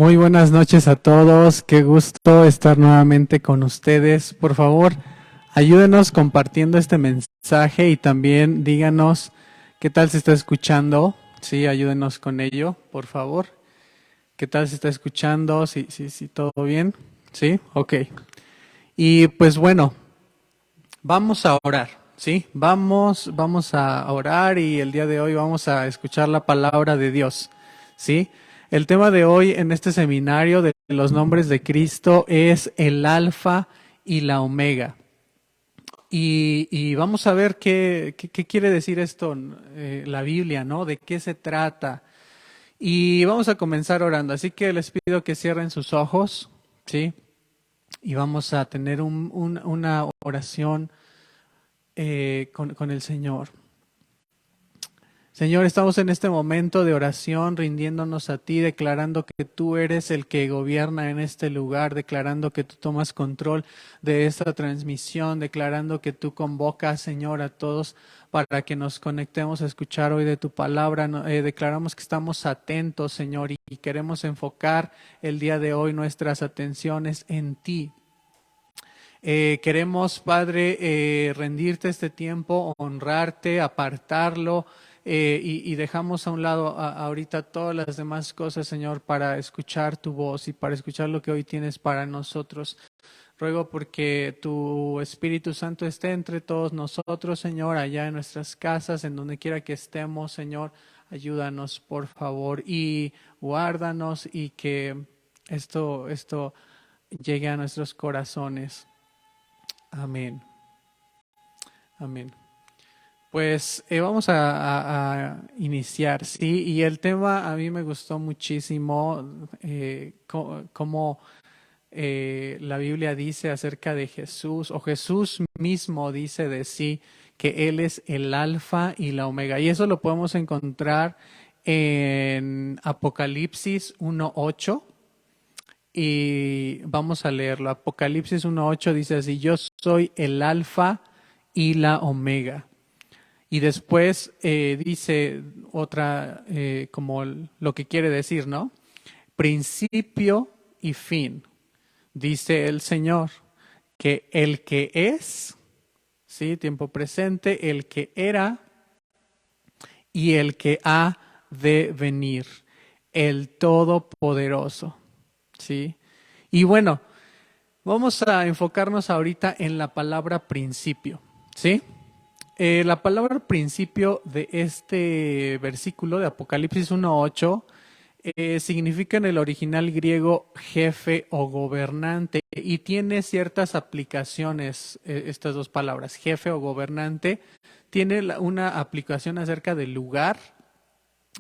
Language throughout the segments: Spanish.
Muy buenas noches a todos, qué gusto estar nuevamente con ustedes. Por favor, ayúdenos compartiendo este mensaje y también díganos qué tal se está escuchando. Sí, ayúdenos con ello, por favor. ¿Qué tal se está escuchando? Sí, todo bien. Sí, ok. Y pues bueno, vamos a orar, ¿sí? Vamos a orar y el día de hoy vamos a escuchar la palabra de Dios, ¿sí? El tema de hoy en este seminario de los nombres de Cristo es el alfa y la omega. Y vamos a ver qué quiere decir esto, la Biblia, ¿no? ¿De qué se trata? Y vamos a comenzar orando, así que les pido que cierren sus ojos, ¿sí? Y vamos a tener una oración con el Señor. Señor, estamos en este momento de oración, rindiéndonos a ti, declarando que tú eres el que gobierna en este lugar, declarando que tú tomas control de esta transmisión, declarando que tú convocas, Señor, a todos para que nos conectemos a escuchar hoy de tu palabra. Declaramos que estamos atentos, Señor, y queremos enfocar el día de hoy nuestras atenciones en ti. Queremos, Padre, rendirte este tiempo, honrarte, apartarlo y dejamos a un lado ahorita todas las demás cosas, Señor, para escuchar tu voz y para escuchar lo que hoy tienes para nosotros. Ruego porque tu Espíritu Santo esté entre todos nosotros, Señor, allá en nuestras casas, en donde quiera que estemos, Señor. Ayúdanos, por favor, y guárdanos y que esto llegue a nuestros corazones. Amén. Amén. Pues vamos a iniciar, ¿sí? Y el tema a mí me gustó muchísimo, cómo la Biblia dice acerca de Jesús, o Jesús mismo dice de sí, que Él es el alfa y la omega. Y eso lo podemos encontrar en Apocalipsis 1:8. Y vamos a leerlo. Apocalipsis 1:8 dice así: yo soy el alfa y la omega. Y después dice otra, como lo que quiere decir, ¿no? Principio y fin. Dice el Señor que el que es, ¿sí? Tiempo presente, el que era y el que ha de venir, el Todopoderoso, ¿sí? Y bueno, vamos a enfocarnos ahorita en la palabra principio, ¿sí? La palabra principio de este versículo de Apocalipsis 1:8 significa en el original griego jefe o gobernante y tiene ciertas aplicaciones, estas dos palabras, jefe o gobernante, tiene una aplicación acerca del lugar,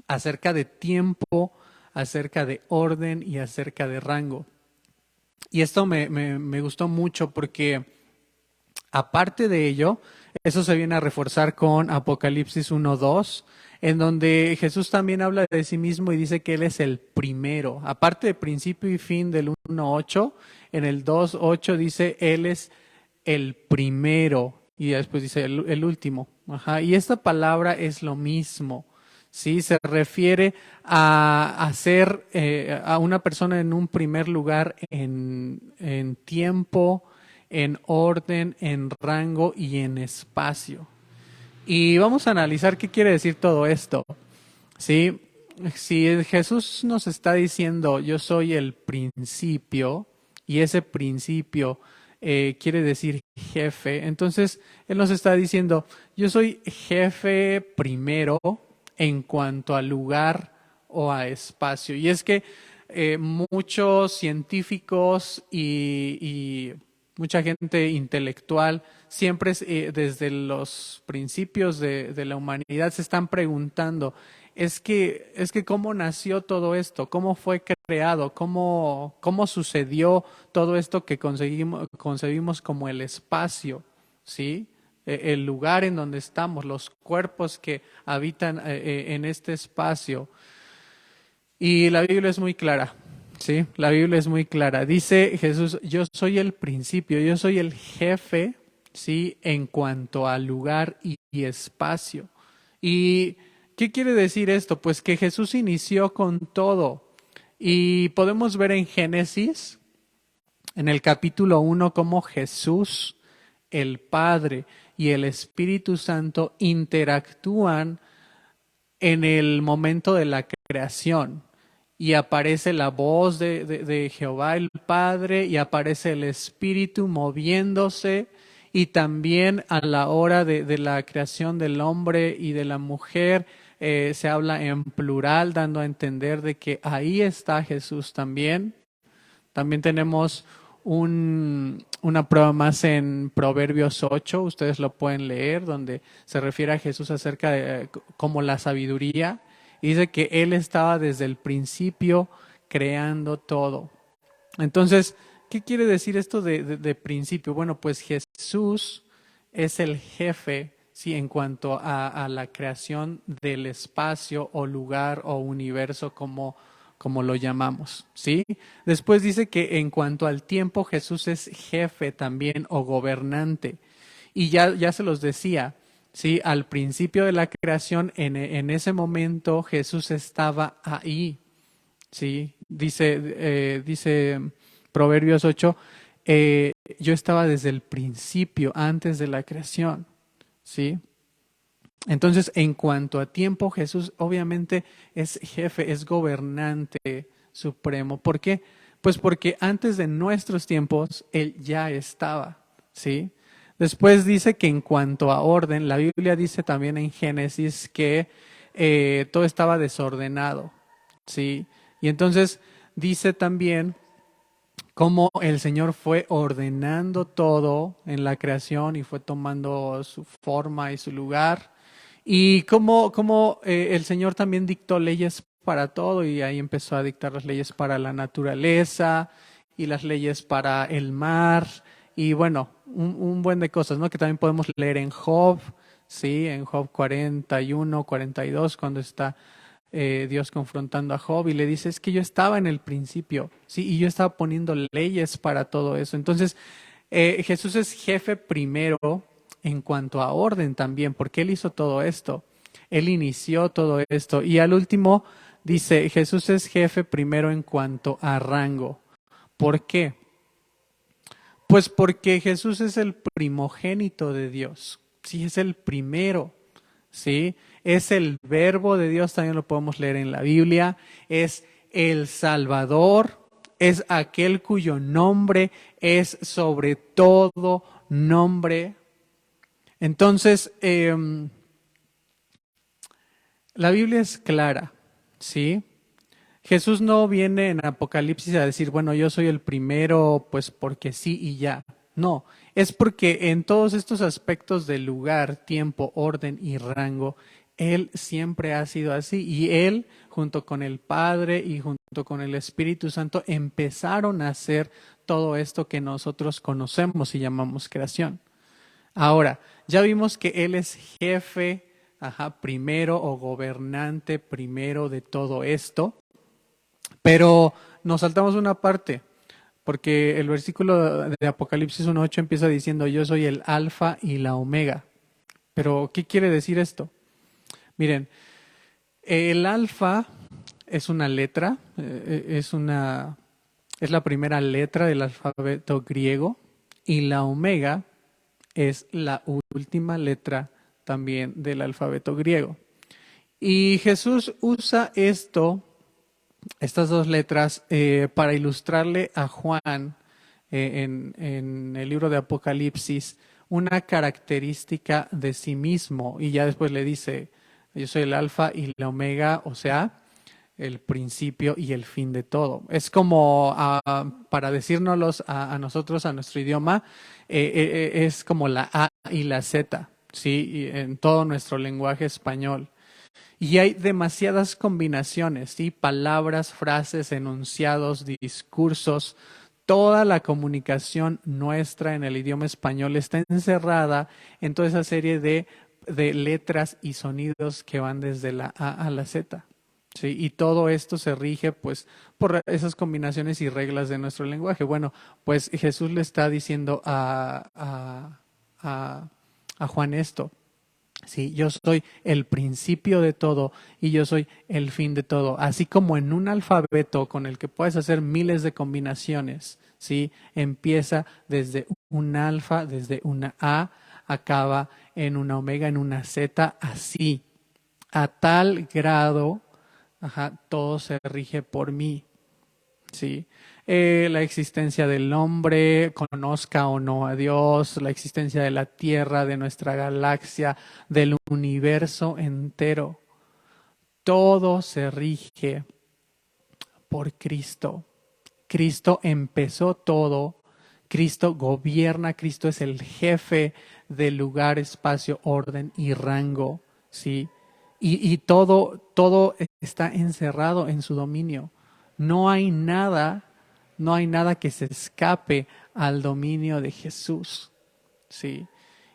acerca de tiempo, acerca de orden y acerca de rango. Y esto me gustó mucho porque aparte de ello, eso se viene a reforzar con Apocalipsis 1:2, en donde Jesús también habla de sí mismo y dice que Él es el primero. Aparte de principio y fin del 1:8, en el 2:8 dice Él es el primero y después dice el último. Ajá. Y esta palabra es lo mismo. Sí, se refiere a ser a una persona en un primer lugar en tiempo, en orden, en rango y en espacio. Y vamos a analizar qué quiere decir todo esto. ¿Sí? Si Jesús nos está diciendo yo soy el principio y ese principio quiere decir jefe, entonces Él nos está diciendo yo soy jefe primero en cuanto a lugar o a espacio. Y es que muchos científicos y mucha gente intelectual siempre desde los principios de la humanidad se están preguntando, es que cómo nació todo esto, cómo fue creado, cómo sucedió todo esto que concebimos como el espacio, ¿sí? El lugar en donde estamos, los cuerpos que habitan en este espacio. Y la Biblia es muy clara, ¿sí? La Biblia es muy clara. Dice Jesús, yo soy el principio, yo soy el jefe, ¿sí? En cuanto a lugar y espacio. ¿Y qué quiere decir esto? Pues que Jesús inició con todo. Y podemos ver en Génesis, en el capítulo 1, cómo Jesús, el Padre y el Espíritu Santo interactúan en el momento de la creación. Y aparece la voz de Jehová el Padre y aparece el Espíritu moviéndose, y también a la hora de la creación del hombre y de la mujer se habla en plural, dando a entender de que ahí está Jesús también. También tenemos una prueba más en Proverbios 8, ustedes lo pueden leer, donde se refiere a Jesús acerca de como la sabiduría. Y dice que Él estaba desde el principio creando todo. Entonces, ¿qué quiere decir esto de principio? Bueno, pues Jesús es el jefe, sí, en cuanto a la creación del espacio o lugar o universo, como lo llamamos, ¿sí? Después dice que en cuanto al tiempo, Jesús es jefe también o gobernante. Y ya se los decía, ¿sí? Al principio de la creación, en ese momento, Jesús estaba ahí, ¿sí? Dice Proverbios 8, yo estaba desde el principio, antes de la creación, ¿sí? Entonces, en cuanto a tiempo, Jesús obviamente es jefe, es gobernante supremo. ¿Por qué? Pues porque antes de nuestros tiempos, Él ya estaba, ¿sí? Después dice que en cuanto a orden, la Biblia dice también en Génesis que todo estaba desordenado, ¿sí? Y entonces dice también cómo el Señor fue ordenando todo en la creación y fue tomando su forma y su lugar. Y cómo el Señor también dictó leyes para todo, y ahí empezó a dictar las leyes para la naturaleza y las leyes para el mar y bueno, un buen de cosas, ¿no? Que también podemos leer en Job, sí, en Job 41, 42, cuando está Dios confrontando a Job y le dice, es que yo estaba en el principio, sí, y yo estaba poniendo leyes para todo eso. Entonces, Jesús es jefe primero en cuanto a orden también, porque Él hizo todo esto. Él inició todo esto. Y al último dice, Jesús es jefe primero en cuanto a rango. ¿Por qué? Pues porque Jesús es el primogénito de Dios. Sí, es el primero. ¿Sí? Es el verbo de Dios, también lo podemos leer en la Biblia. Es el Salvador. Es aquel cuyo nombre es sobre todo nombre. Entonces, la Biblia es clara, ¿sí? Jesús no viene en Apocalipsis a decir, bueno, yo soy el primero, pues porque sí y ya. No, es porque en todos estos aspectos de lugar, tiempo, orden y rango, Él siempre ha sido así. Y Él, junto con el Padre y junto con el Espíritu Santo, empezaron a hacer todo esto que nosotros conocemos y llamamos creación. Ahora, ya vimos que Él es jefe, primero o gobernante primero de todo esto, pero nos saltamos una parte, porque el versículo de Apocalipsis 1:8 empieza diciendo, yo soy el alfa y la omega. Pero, ¿qué quiere decir esto? Miren, el alfa es una letra, es la primera letra del alfabeto griego, y la omega es la última letra también del alfabeto griego. Y Jesús usa estas dos letras para ilustrarle a Juan en el libro de Apocalipsis una característica de sí mismo, y ya después le dice, yo soy el alfa y la omega, o sea, el principio y el fin de todo. Es como, para decírnoslos a nosotros, a nuestro idioma, es como la A y la Z, ¿sí? En todo nuestro lenguaje español. Y hay demasiadas combinaciones, ¿sí? Palabras, frases, enunciados, discursos. Toda la comunicación nuestra en el idioma español está encerrada en toda esa serie de letras y sonidos que van desde la A a la Z. Sí, y todo esto se rige pues por esas combinaciones y reglas de nuestro lenguaje. Bueno, pues Jesús le está diciendo a Juan esto. Sí, yo soy el principio de todo y yo soy el fin de todo. Así como en un alfabeto con el que puedes hacer miles de combinaciones, ¿sí? Empieza desde un alfa, desde una A, acaba en una omega, en una Z, así. A tal grado, ajá, todo se rige por mí. Sí, la existencia del hombre, conozca o no a Dios, la existencia de la Tierra, de nuestra galaxia, del universo entero, todo se rige por Cristo. Cristo empezó todo, Cristo gobierna, Cristo es el jefe del lugar, espacio, orden y rango, ¿sí? Y todo está encerrado en su dominio. No hay nada, no hay nada que se escape al dominio de Jesús, ¿sí?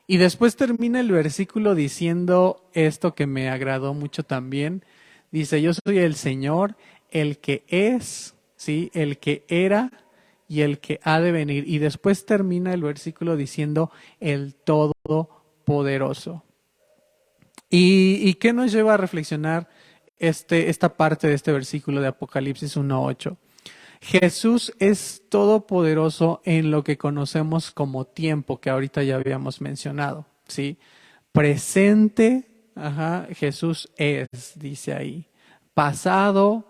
Y después termina el versículo diciendo esto que me agradó mucho también. Dice, yo soy el Señor, el que es, ¿sí? El que era y el que ha de venir. Y después termina el versículo diciendo, el Todopoderoso. ¿Y qué nos lleva a reflexionar esta parte de este versículo de Apocalipsis 1.8? Jesús es todopoderoso en lo que conocemos como tiempo, que ahorita ya habíamos mencionado, ¿sí? Presente, ajá, Jesús es, dice ahí. Pasado,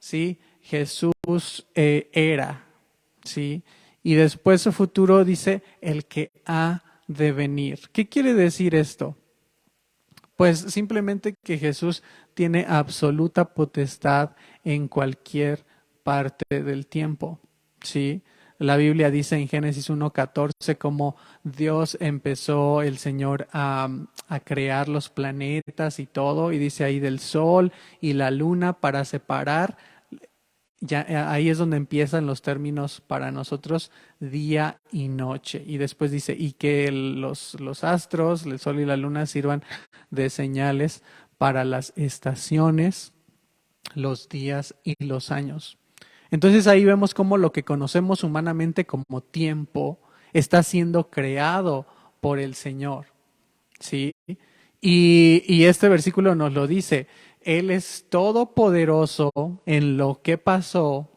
¿sí? Jesús era, ¿sí? Y después su futuro dice el que ha de venir. ¿Qué quiere decir esto? Pues simplemente que Jesús tiene absoluta potestad en cualquier parte del tiempo, ¿sí? La Biblia dice en Génesis 1.14 cómo Dios empezó el Señor a crear los planetas y todo, y dice ahí del sol y la luna para separar ya ahí es donde empiezan los términos para nosotros día y noche. Y después dice, y que los astros, el sol y la luna sirvan de señales para las estaciones, los días y los años. Entonces ahí vemos cómo lo que conocemos humanamente como tiempo está siendo creado por el Señor. ¿Sí? Y este versículo nos lo dice, Él es todopoderoso en lo que pasó,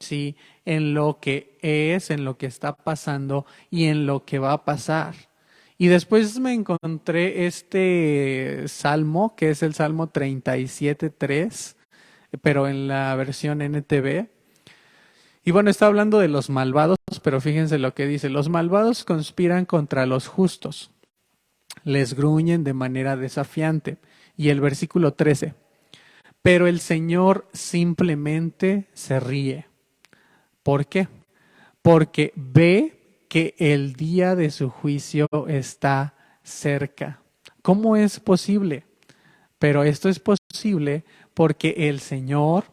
¿sí? En lo que es, en lo que está pasando y en lo que va a pasar. Y después me encontré este salmo, que es el Salmo 37.3, pero en la versión NTV. Y bueno, está hablando de los malvados, pero fíjense lo que dice, los malvados conspiran contra los justos, les gruñen de manera desafiante. Y el versículo 13, pero el Señor simplemente se ríe. ¿Por qué? Porque ve que el día de su juicio está cerca. ¿Cómo es posible? Pero esto es posible porque el Señor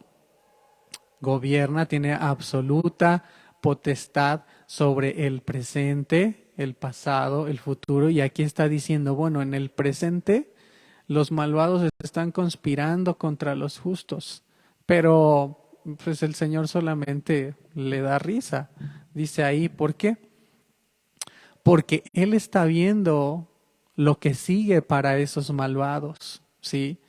gobierna, tiene absoluta potestad sobre el presente, el pasado, el futuro. Y aquí está diciendo, bueno, en el presente los malvados están conspirando contra los justos, pero pues el Señor solamente le da risa. Dice ahí, ¿por qué? Porque Él está viendo lo que sigue para esos malvados, ¿sí?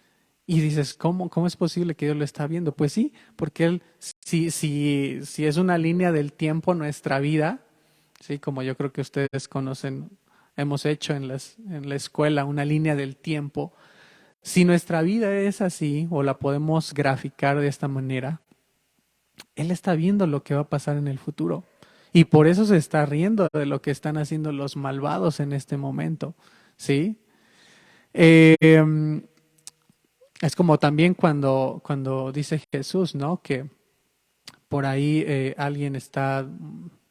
Y dices, ¿cómo es posible que Dios lo está viendo? Pues sí, porque Él, si es una línea del tiempo nuestra vida, sí, como yo creo que ustedes conocen, hemos hecho en la escuela una línea del tiempo. Si nuestra vida es así, o la podemos graficar de esta manera, Él está viendo lo que va a pasar en el futuro. Y por eso se está riendo de lo que están haciendo los malvados en este momento, ¿sí? Eh, es como también cuando dice Jesús, ¿no? Que por ahí alguien está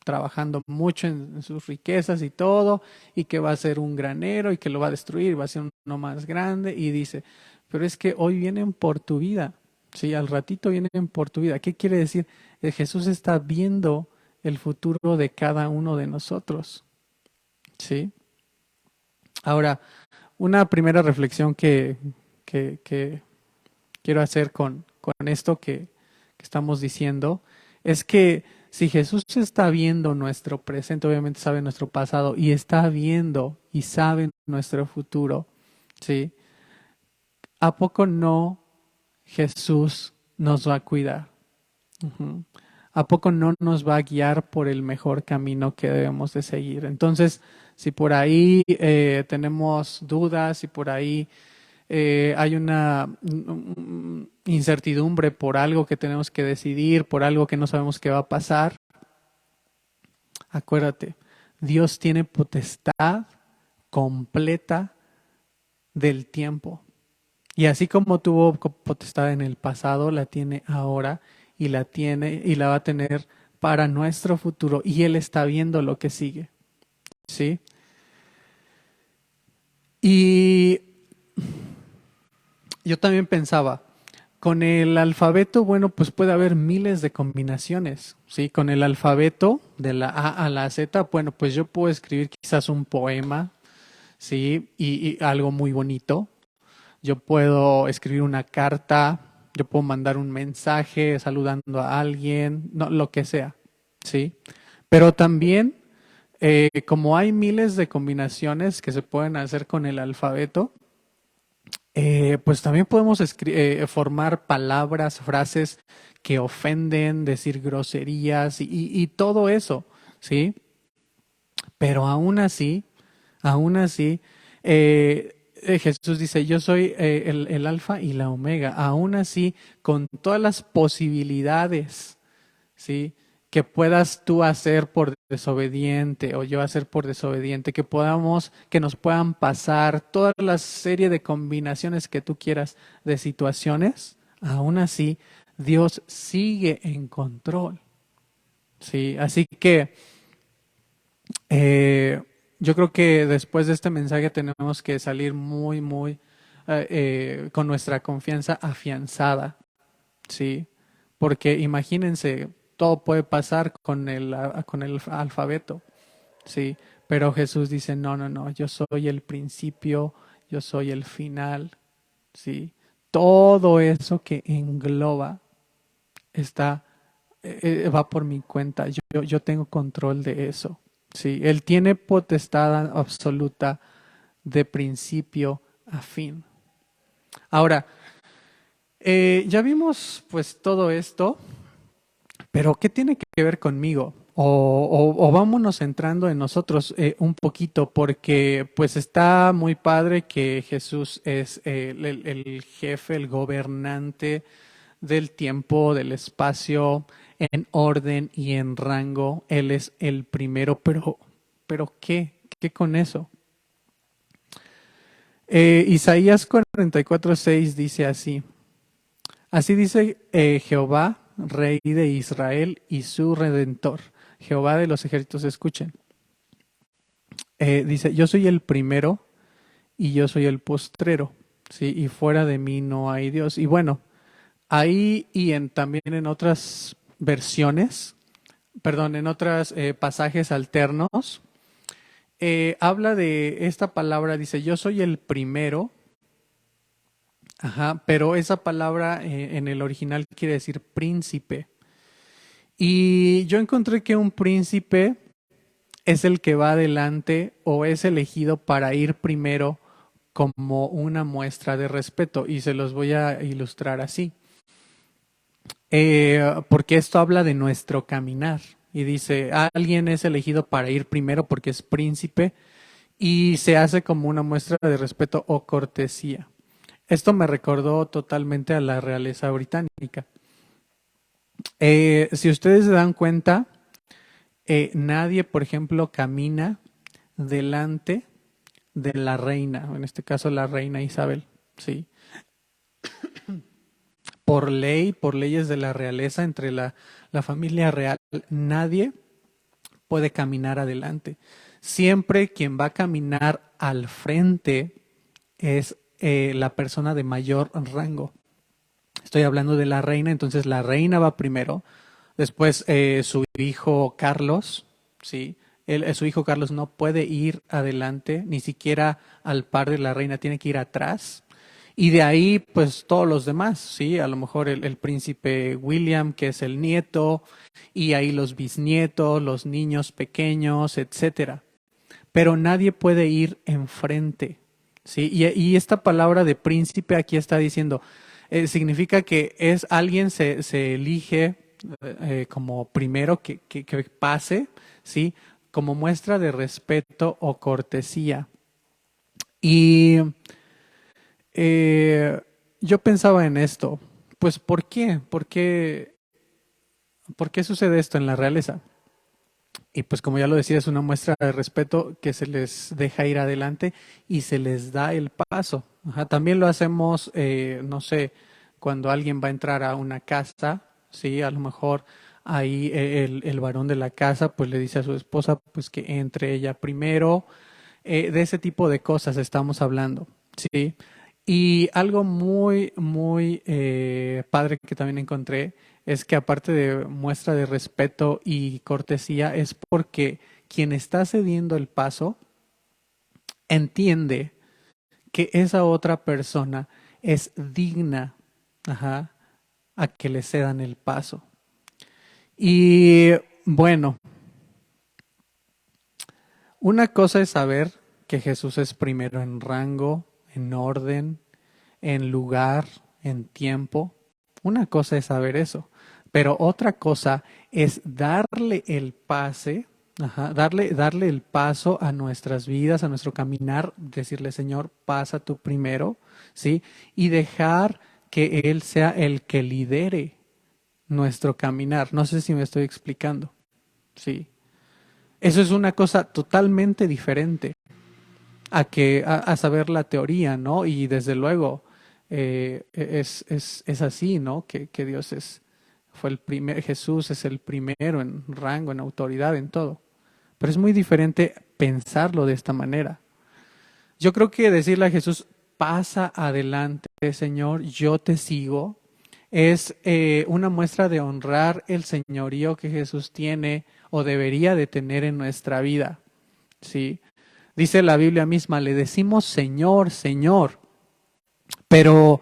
trabajando mucho en sus riquezas y todo, y que va a ser un granero y que lo va a destruir, va a ser uno más grande, y dice, pero es que hoy vienen por tu vida, sí, al ratito vienen por tu vida. ¿Qué quiere decir? Jesús está viendo el futuro de cada uno de nosotros, ¿sí? Ahora, una primera reflexión que quiero hacer con esto que estamos diciendo es que si Jesús está viendo nuestro presente, obviamente sabe nuestro pasado y está viendo y sabe nuestro futuro, ¿sí? ¿A poco no Jesús nos va a cuidar? Ujú. ¿A poco no nos va a guiar por el mejor camino que debemos de seguir? Entonces, si por ahí tenemos dudas, si por ahí hay una incertidumbre por algo que tenemos que decidir, por algo que no sabemos qué va a pasar, acuérdate, Dios tiene potestad completa del tiempo. Y así como tuvo potestad en el pasado, la tiene ahora y la tiene y la va a tener para nuestro futuro. Y Él está viendo lo que sigue, ¿sí? Y yo también pensaba, con el alfabeto, bueno, pues puede haber miles de combinaciones, ¿sí? Con el alfabeto de la A a la Z, bueno, pues yo puedo escribir quizás un poema, ¿sí? Y algo muy bonito. Yo puedo escribir una carta, yo puedo mandar un mensaje saludando a alguien, no, lo que sea, ¿sí? Pero también, como hay miles de combinaciones que se pueden hacer con el alfabeto, pues también podemos formar palabras, frases que ofenden, decir groserías y todo eso, ¿sí? Pero aún así, Jesús dice, yo soy el alfa y la omega. Aún así, con todas las posibilidades, ¿sí? Que puedas tú hacer por desobediente o yo hacer por desobediente, que nos puedan pasar toda la serie de combinaciones que tú quieras de situaciones, aún así, Dios sigue en control, ¿sí? Así que eh, yo creo que después de este mensaje tenemos que salir muy con nuestra confianza afianzada, ¿sí? Porque imagínense, todo puede pasar con con el alfabeto, ¿sí? Pero Jesús dice, no, no, no, yo soy el principio, yo soy el final, ¿sí? Todo eso que engloba está, va por mi cuenta, yo tengo control de eso, ¿sí? Él tiene potestad absoluta de principio a fin. Ahora, ya vimos pues todo esto. Pero ¿qué tiene que ver conmigo? O vámonos centrando en nosotros un poquito, porque pues está muy padre que Jesús es el jefe, el gobernante del tiempo, del espacio, en orden y en rango. Él es el primero, pero ¿qué? ¿Qué con eso? Isaías 44:6 dice así. Así dice Jehová, Rey de Israel y su Redentor. Jehová de los ejércitos, escuchen. Dice, yo soy el primero y yo soy el postrero, ¿sí? Y fuera de mí no hay Dios. Y bueno, ahí también en otras versiones, perdón, en otros pasajes alternos, habla de esta palabra, dice, yo soy el primero. Ajá, pero esa palabra en el original quiere decir príncipe. Y yo encontré que un príncipe es el que va adelante o es elegido para ir primero como una muestra de respeto. Y se los voy a ilustrar así. Porque esto habla de nuestro caminar. Y dice, alguien es elegido para ir primero porque es príncipe y se hace como una muestra de respeto o cortesía. Esto me recordó totalmente a la realeza británica. Si ustedes se dan cuenta, nadie, por ejemplo, camina delante de la reina, en este caso la reina Isabel, ¿sí? Por ley, por leyes de la realeza, entre la familia real, nadie puede caminar adelante. Siempre quien va a caminar al frente es la persona de mayor rango. Estoy hablando de la reina, entonces la reina va primero, después su hijo Carlos, ¿sí? Su hijo Carlos no puede ir adelante, ni siquiera al par de la reina, tiene que ir atrás. Y de ahí, pues todos los demás, ¿sí? A lo mejor el príncipe William, que es el nieto, y ahí los bisnietos, los niños pequeños, etcétera. Pero nadie puede ir enfrente. Sí, y esta palabra de príncipe aquí está diciendo, significa que es alguien se elige como primero que pase, ¿sí? Como muestra de respeto o cortesía. Y eh, yo pensaba en esto, pues ¿por qué? ¿Por qué sucede esto en la realeza? Y pues como ya lo decía, es una muestra de respeto que se les deja ir adelante y se les da el paso. Ajá, también lo hacemos, no sé, cuando alguien va a entrar a una casa, sí, a lo mejor ahí el varón de la casa pues le dice a su esposa pues que entre ella primero, de ese tipo de cosas estamos hablando, sí. Y algo muy padre que también encontré es que aparte de muestra de respeto y cortesía, es porque quien está cediendo el paso entiende que esa otra persona es digna, ajá, a que le cedan el paso. Y bueno, una cosa es saber que Jesús es primero en rango, en orden, en lugar, en tiempo. Una cosa es saber eso, pero otra cosa es darle el pase, ajá, darle el paso a nuestras vidas, a nuestro caminar, decirle, Señor, pasa tú primero, ¿sí? Y dejar que Él sea el que lidere nuestro caminar. No sé si me estoy explicando, ¿sí? Eso es una cosa totalmente diferente a saber la teoría, ¿no? Y desde luego es así, ¿no? Que Dios fue el primer, Jesús es el primero en rango, en autoridad, en todo. Pero es muy diferente pensarlo de esta manera. Yo creo que decirle a Jesús, pasa adelante, Señor, yo te sigo, es una muestra de honrar el señorío que Jesús tiene o debería de tener en nuestra vida, ¿sí? Dice la Biblia misma, le decimos Señor, Señor, pero,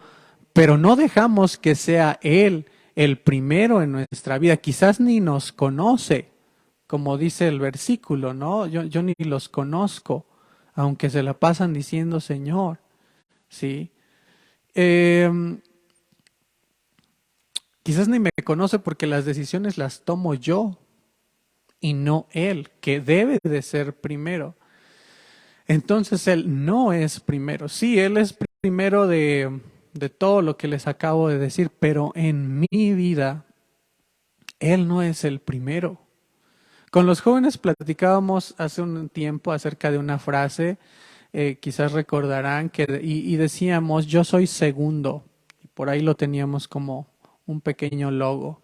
pero no dejamos que sea Él el primero en nuestra vida. Quizás ni nos conoce, como dice el versículo, ¿no? Yo ni los conozco, aunque se la pasan diciendo Señor, ¿sí? Eh, Quizás ni me conoce porque las decisiones las tomo yo y no Él, que debe de ser primero. Entonces Él no es primero. Sí, Él es primero de todo lo que les acabo de decir, pero en mi vida Él no es el primero. Con los jóvenes platicábamos hace un tiempo acerca de una frase, quizás recordarán, y decíamos, yo soy segundo. Y por ahí lo teníamos como un pequeño logo.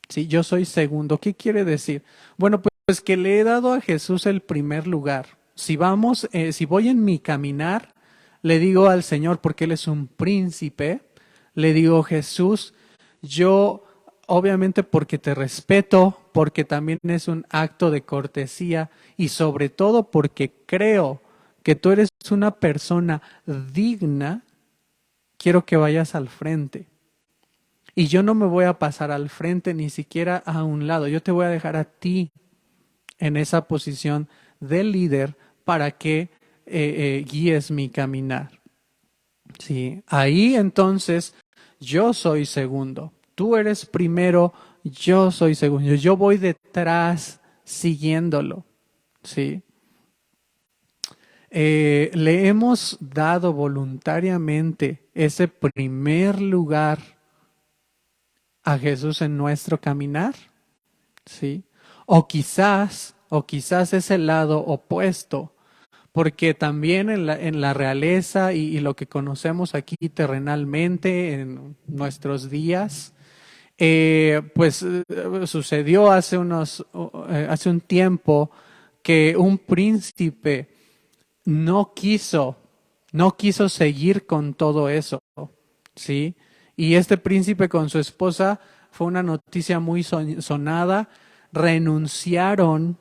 Sí, yo soy segundo. ¿Qué quiere decir? Bueno, pues que le he dado a Jesús el primer lugar. Si voy en mi caminar, le digo al Señor, porque Él es un príncipe, le digo, Jesús, yo obviamente porque te respeto, porque también es un acto de cortesía y sobre todo porque creo que tú eres una persona digna, quiero que vayas al frente. Y yo no me voy a pasar al frente ni siquiera a un lado. Yo te voy a dejar a ti en esa posición de líder para que guíes mi caminar. Sí, ahí entonces yo soy segundo. Tú eres primero, yo soy segundo. Yo voy detrás siguiéndolo. Sí. Le hemos dado voluntariamente ese primer lugar a Jesús en nuestro caminar, ¿sí? O quizás es el lado opuesto, porque también en la realeza y lo que conocemos aquí terrenalmente en nuestros días, sucedió hace un tiempo que un príncipe no quiso, no quiso seguir con todo eso, ¿sí? Y este príncipe con su esposa fue una noticia muy sonada, renunciaron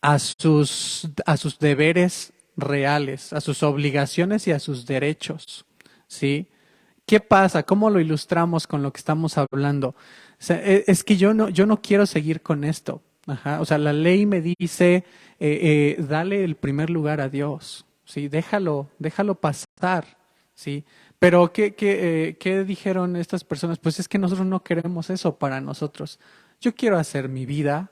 a sus deberes reales, a sus obligaciones y a sus derechos, ¿sí? ¿Qué pasa? ¿Cómo lo ilustramos con lo que estamos hablando? O sea, es que yo no quiero seguir con esto. Ajá. O sea, la ley me dice, dale el primer lugar a Dios. ¿sí? Déjalo pasar, ¿sí? Pero ¿qué dijeron estas personas? Pues es que nosotros no queremos eso para nosotros. Yo quiero hacer mi vida,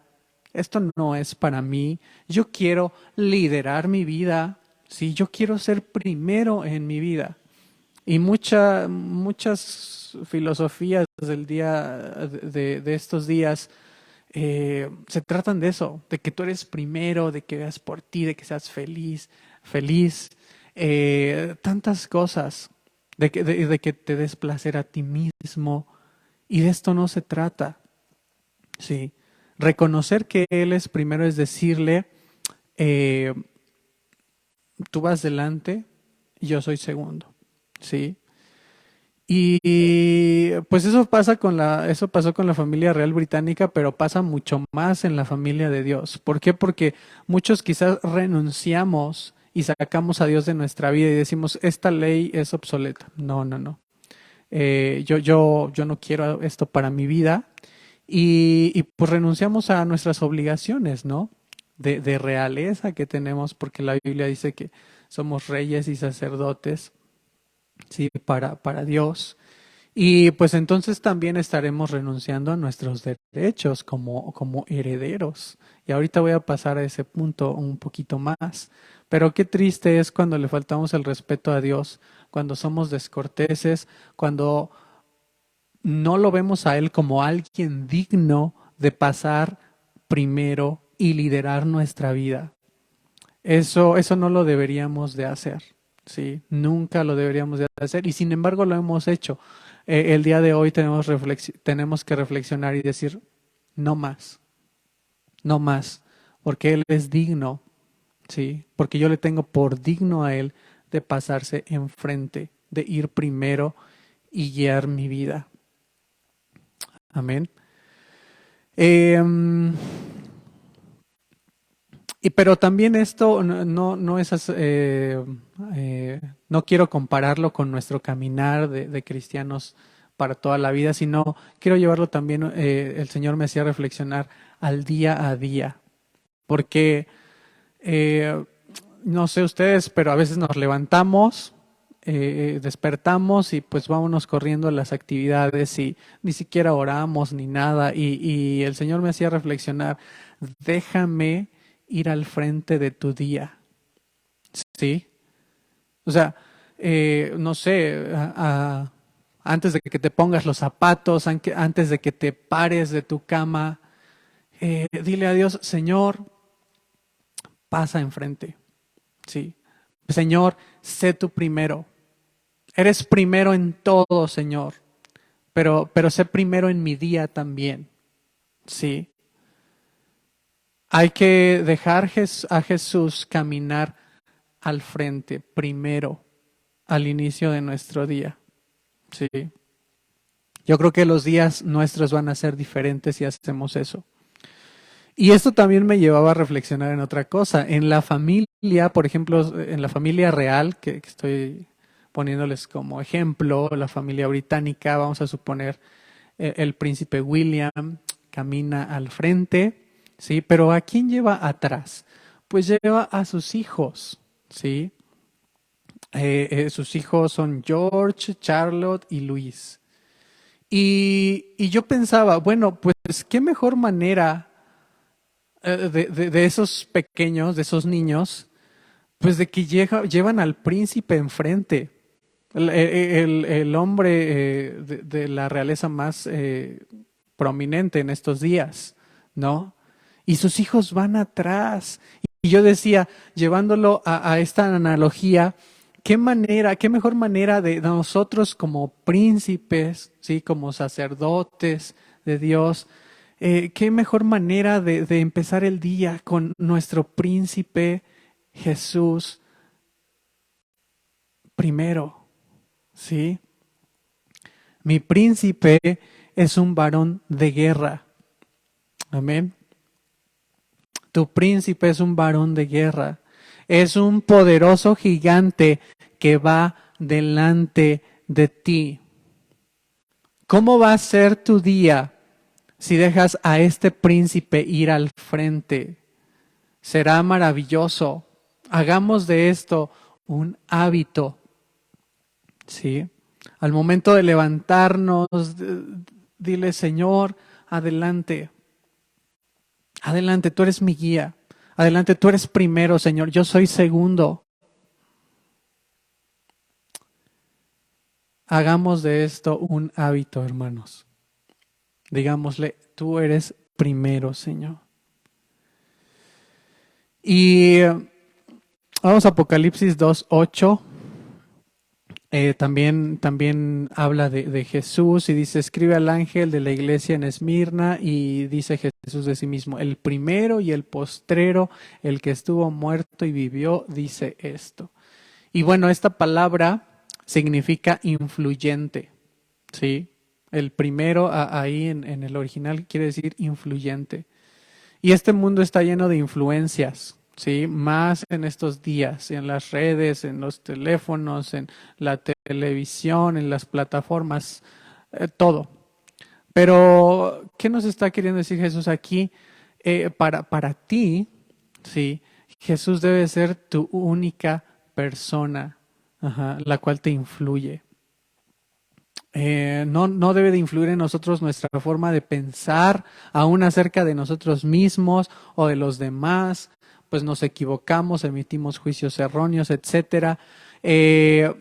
esto no es para mí, yo quiero liderar mi vida, ¿sí? Yo quiero ser primero en mi vida. Y muchas filosofías del día, de estos días, se tratan de eso, de que tú eres primero, de que veas por ti, de que seas feliz, tantas cosas, de que te des placer a ti mismo, y de esto no se trata, ¿sí? Reconocer que Él es primero es decirle, eh, tú vas delante y yo soy segundo, ¿sí? Y pues eso pasó con la familia real británica, pero pasa mucho más en la familia de Dios. ¿Por qué? Porque muchos quizás renunciamos y sacamos a Dios de nuestra vida y decimos, esta ley es obsoleta. No, no, no. Yo no quiero esto para mi vida. Y pues renunciamos a nuestras obligaciones, ¿no? De realeza que tenemos, porque la Biblia dice que somos reyes y sacerdotes, ¿sí? Para Dios. Y pues entonces también estaremos renunciando a nuestros derechos como herederos. Y ahorita voy a pasar a ese punto un poquito más. Pero qué triste es cuando le faltamos el respeto a Dios, cuando somos descorteses, cuando no lo vemos a Él como alguien digno de pasar primero y liderar nuestra vida. Eso no lo deberíamos de hacer, ¿sí? Nunca lo deberíamos de hacer y sin embargo lo hemos hecho. El día de hoy tenemos que reflexionar y decir, no más, no más, porque Él es digno, ¿sí? Porque yo le tengo por digno a Él de pasarse enfrente, de ir primero y guiar mi vida. Amén. Em, pero también esto no es, no quiero compararlo con nuestro caminar de cristianos para toda la vida, sino quiero llevarlo también, el Señor me hacía reflexionar al día a día, porque eh, no sé ustedes, pero a veces nos levantamos, despertamos y pues vámonos corriendo a las actividades y ni siquiera oramos ni nada y el Señor me hacía reflexionar, déjame ir al frente de tu día, ¿sí? O sea, no sé, antes de que te pongas los zapatos, antes de que te pares de tu cama, dile a Dios, Señor, pasa enfrente, ¿sí? Señor, sé tú primero. Eres primero en todo, Señor, pero sé primero en mi día también, ¿sí? Hay que dejar a Jesús caminar al frente primero, al inicio de nuestro día. Sí. Yo creo que los días nuestros van a ser diferentes si hacemos eso. Y esto también me llevaba a reflexionar en otra cosa. En la familia, por ejemplo, en la familia real, que estoy poniéndoles como ejemplo, la familia británica, vamos a suponer, el príncipe William camina al frente, ¿sí? Pero ¿a quién lleva atrás? Pues lleva a sus hijos, ¿sí? Sus hijos son George, Charlotte y Luis. Y yo pensaba, bueno, pues qué mejor manera de esos pequeños, de esos niños, pues de que llevan al príncipe enfrente, el hombre de la realeza más prominente en estos días, ¿no? Y sus hijos van atrás. Y yo decía, llevándolo a esta analogía, qué manera, qué mejor manera de nosotros como príncipes, ¿sí? Como sacerdotes de Dios, qué mejor manera de empezar el día con nuestro príncipe Jesús primero, ¿sí? Mi príncipe es un varón de guerra. Amén. Tu príncipe es un varón de guerra. Es un poderoso gigante que va delante de ti. ¿Cómo va a ser tu día si dejas a este príncipe ir al frente? Será maravilloso. Hagamos de esto un hábito, ¿sí? Al momento de levantarnos, dile, Señor, adelante, adelante, tú eres mi guía. Adelante, tú eres primero, Señor, yo soy segundo. Hagamos de esto un hábito, hermanos. Digámosle, tú eres primero, Señor. Y vamos a Apocalipsis 2:8. También habla de Jesús y dice, escribe al ángel de la iglesia en Esmirna, y dice Jesús de sí mismo, el primero y el postrero, el que estuvo muerto y vivió, dice esto. Y bueno, esta palabra significa influyente, ¿sí? El primero ahí en el original quiere decir influyente. Y este mundo está lleno de influencias, ¿sí? Más en estos días, en las redes, en los teléfonos, en la televisión, en las plataformas, todo. Pero, ¿qué nos está queriendo decir Jesús aquí? Para ti, ¿sí? Jesús debe ser tu única persona, ajá, la cual te influye. No debe de influir en nosotros nuestra forma de pensar, aún acerca de nosotros mismos o de los demás, pues nos equivocamos, emitimos juicios erróneos, etcétera. Eh,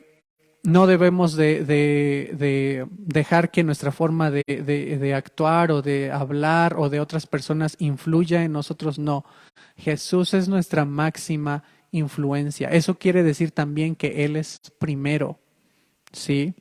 no debemos de dejar que nuestra forma de actuar o de hablar o de otras personas influya en nosotros, no. Jesús es nuestra máxima influencia. Eso quiere decir también que Él es primero, ¿sí?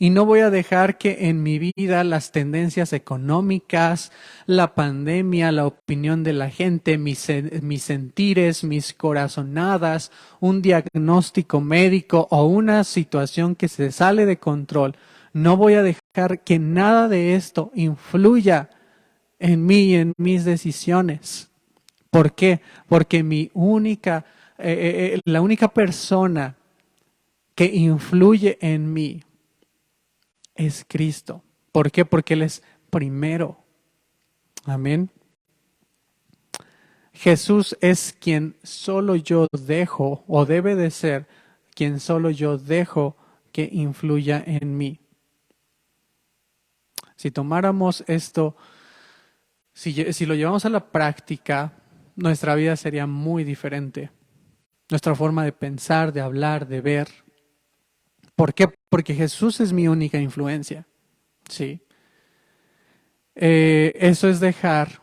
Y no voy a dejar que en mi vida las tendencias económicas, la pandemia, la opinión de la gente, mis sentires, mis corazonadas, un diagnóstico médico o una situación que se sale de control, no voy a dejar que nada de esto influya en mí y en mis decisiones. ¿Por qué? Porque la única persona que influye en mí es Cristo. ¿Por qué? Porque Él es primero. Amén. Jesús es quien solo yo dejo, o debe de ser quien solo yo dejo que influya en mí. Si tomáramos esto, si lo llevamos a la práctica, nuestra vida sería muy diferente. Nuestra forma de pensar, de hablar, de ver. ¿Por qué? Porque Jesús es mi única influencia. Sí. Eso es dejar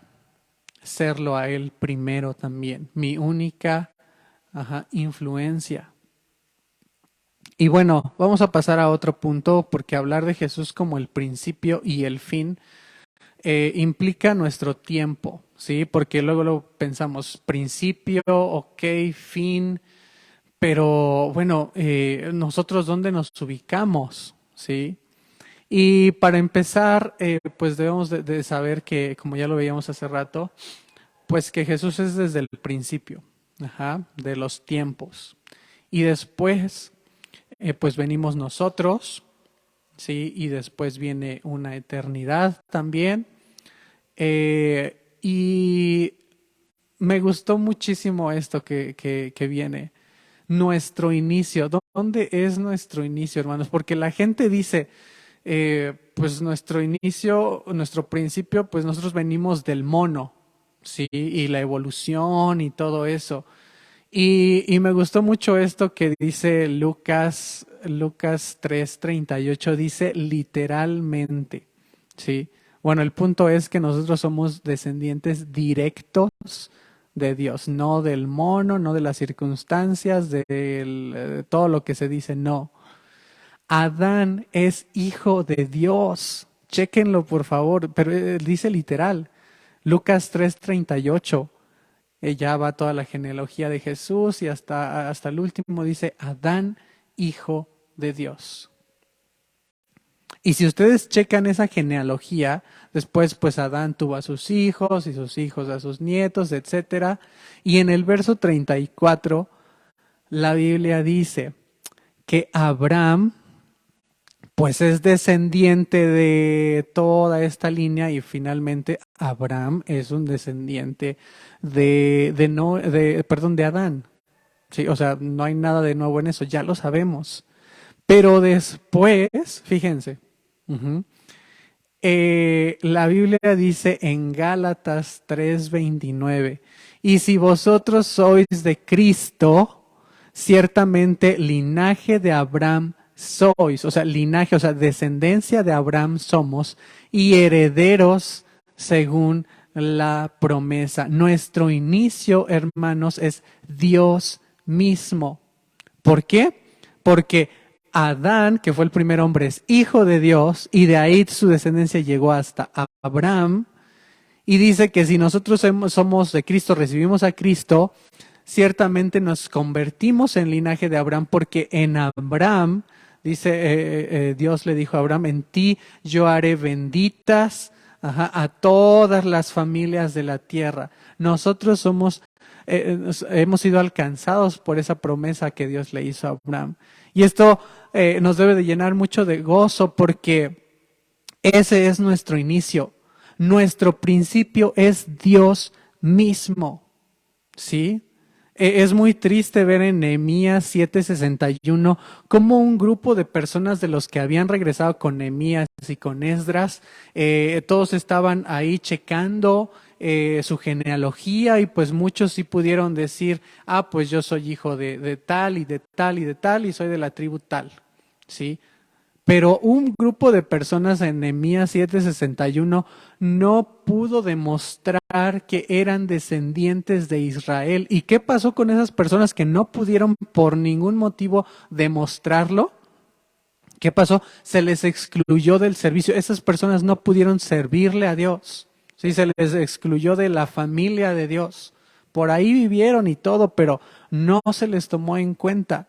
serlo a Él primero también, mi única influencia. Y bueno, vamos a pasar a otro punto, porque hablar de Jesús como el principio y el fin implica nuestro tiempo, ¿sí? Porque luego lo pensamos, principio, ok, fin, pero bueno, nosotros dónde nos ubicamos, ¿sí? Y para empezar, pues debemos de saber que, como ya lo veíamos hace rato, pues que Jesús es desde el principio, de los tiempos. Y después, pues venimos nosotros, ¿sí? Y después viene una eternidad también. Y me gustó muchísimo esto que viene. Nuestro inicio. ¿Dónde es nuestro inicio, hermanos? Porque la gente dice, pues nuestro inicio, nuestro principio, pues nosotros venimos del mono, ¿sí? Y la evolución y todo eso. Y me gustó mucho esto que dice Lucas 3:38, dice literalmente, ¿sí? Bueno, el punto es que nosotros somos descendientes directos de Dios, no del mono, no de las circunstancias, de todo lo que se dice, no. Adán es hijo de Dios. Chéquenlo, por favor, pero dice literal. Lucas 3:38. Ya va toda la genealogía de Jesús y hasta el último dice Adán, hijo de Dios. Y si ustedes checan esa genealogía, después pues Adán tuvo a sus hijos y sus hijos a sus nietos, etcétera. Y en el verso 34, la Biblia dice que Abraham pues es descendiente de toda esta línea, y finalmente Abraham es un descendiente de Adán, Sí, o sea, no hay nada de nuevo en eso, ya lo sabemos. Pero después, fíjense, ujú, la Biblia dice en Gálatas 3:29, y si vosotros sois de Cristo, ciertamente linaje de Abraham sois, o sea, linaje, o sea, descendencia de Abraham somos y herederos según la promesa. Nuestro inicio, hermanos, es Dios mismo. ¿Por qué? Porque Adán, que fue el primer hombre, es hijo de Dios y de ahí su descendencia llegó hasta Abraham. Y dice que si nosotros somos de Cristo, recibimos a Cristo, ciertamente nos convertimos en linaje de Abraham porque en Abraham, dice Dios le dijo a Abraham, en ti yo haré benditas a todas las familias de la tierra. Nosotros hemos sido alcanzados por esa promesa que Dios le hizo a Abraham. Y esto nos debe de llenar mucho de gozo porque ese es nuestro inicio. Nuestro principio es Dios mismo. ¿Sí? Es muy triste ver en Nehemías 7:61 cómo un grupo de personas de los que habían regresado con Nehemías y con Esdras, todos estaban ahí checando su genealogía y pues muchos sí pudieron decir, pues yo soy hijo de tal y de tal y de tal y soy de la tribu tal, ¿sí? Pero un grupo de personas en Nehemías 7:61 no pudo demostrar que eran descendientes de Israel. ¿Y qué pasó con esas personas que no pudieron por ningún motivo demostrarlo? ¿Qué pasó? Se les excluyó del servicio. Esas personas no pudieron servirle a Dios. Sí, se les excluyó de la familia de Dios. Por ahí vivieron y todo, pero no se les tomó en cuenta.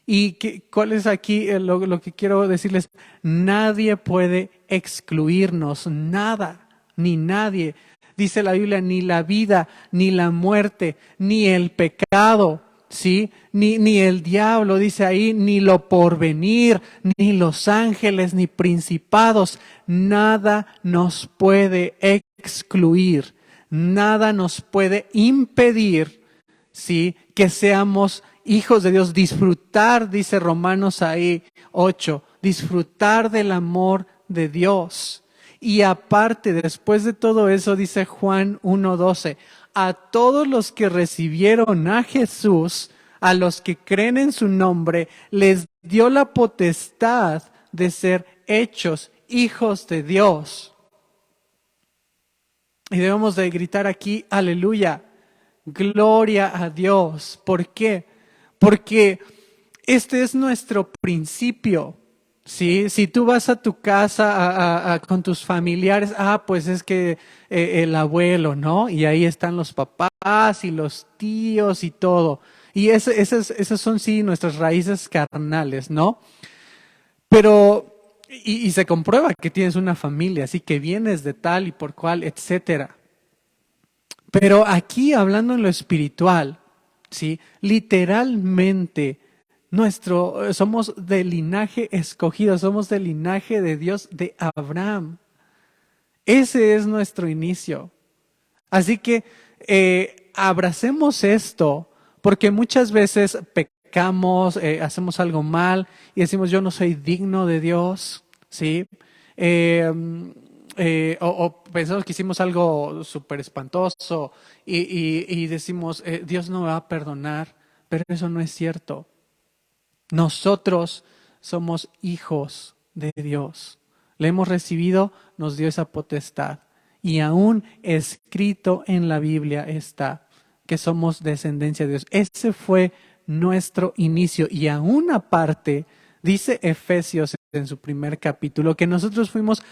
¿Y cuál es aquí lo que quiero decirles? Nadie puede excluirnos, nada, ni nadie. Dice la Biblia, ni la vida, ni la muerte, ni el pecado, ¿sí? Ni el diablo, dice ahí, ni lo porvenir, ni los ángeles, ni principados. Nada nos puede excluir, nada nos puede impedir, ¿sí? Que seamos hijos de Dios, disfrutar, dice Romanos ahí 8, disfrutar del amor de Dios. Y aparte, después de todo eso, dice Juan 1:12, a todos los que recibieron a Jesús, a los que creen en su nombre, les dio la potestad de ser hechos hijos de Dios. Y debemos de gritar aquí, aleluya, gloria a Dios. ¿Por qué? Porque este es nuestro principio. ¿Sí? Si tú vas a tu casa con tus familiares, pues es que el abuelo, ¿no? Y ahí están los papás y los tíos y todo. Y esas son sí nuestras raíces carnales, ¿no? Pero, y se comprueba que tienes una familia, así que vienes de tal y por cual, etcétera. Pero aquí, hablando en lo espiritual, ¿sí? Literalmente, somos del linaje escogido, somos del linaje de Dios de Abraham. Ese es nuestro inicio. Así que abracemos esto, porque muchas veces pecamos, hacemos algo mal y decimos yo no soy digno de Dios, ¿sí? Eh, o pensamos que hicimos algo súper espantoso y decimos Dios no me va a perdonar, pero eso no es cierto. Nosotros somos hijos de Dios. Le hemos recibido, nos dio esa potestad. Y aún escrito en la Biblia está que somos descendencia de Dios. Ese fue nuestro inicio. Y aún aparte, dice Efesios en su primer capítulo, que nosotros fuimos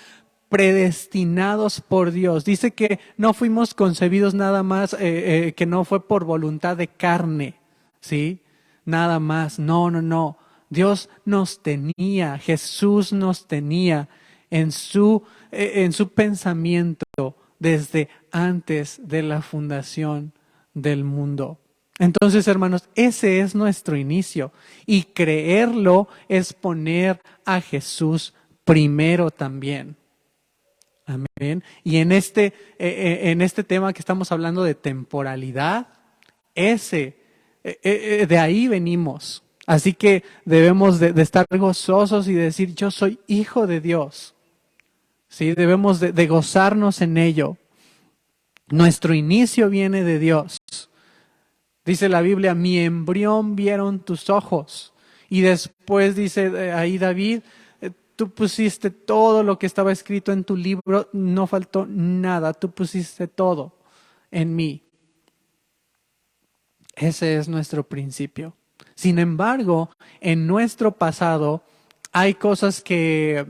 predestinados por Dios. Dice que no fuimos concebidos nada más, que no fue por voluntad de carne, ¿sí? Nada más. No, no, no. Dios nos tenía, Jesús nos tenía en su pensamiento desde antes de la fundación del mundo. Entonces, hermanos, ese es nuestro inicio y creerlo es poner a Jesús primero también. Amén. Y en este tema que estamos hablando de temporalidad, ese De ahí venimos. Así que debemos de estar gozosos y decir, yo soy hijo de Dios. ¿Sí? Debemos de gozarnos en ello. Nuestro inicio viene de Dios. Dice la Biblia, mi embrión vieron tus ojos. Y después dice ahí David, tú pusiste todo lo que estaba escrito en tu libro, no faltó nada, tú pusiste todo en mí. Ese es nuestro principio. Sin embargo, en nuestro pasado hay cosas que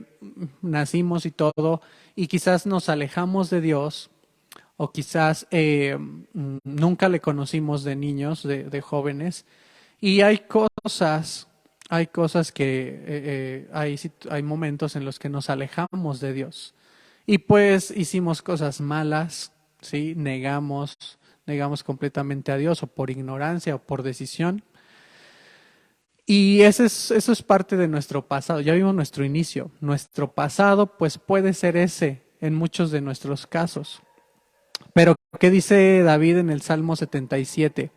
nacimos y todo, y quizás nos alejamos de Dios, o quizás nunca le conocimos de niños, de jóvenes, y hay cosas que hay momentos en los que nos alejamos de Dios. Y pues hicimos cosas malas, ¿sí? Negamos completamente a Dios, o por ignorancia o por decisión. Y eso es parte de nuestro pasado. Ya vimos nuestro inicio. Nuestro pasado pues puede ser ese en muchos de nuestros casos. Pero ¿qué dice David en el Salmo 77?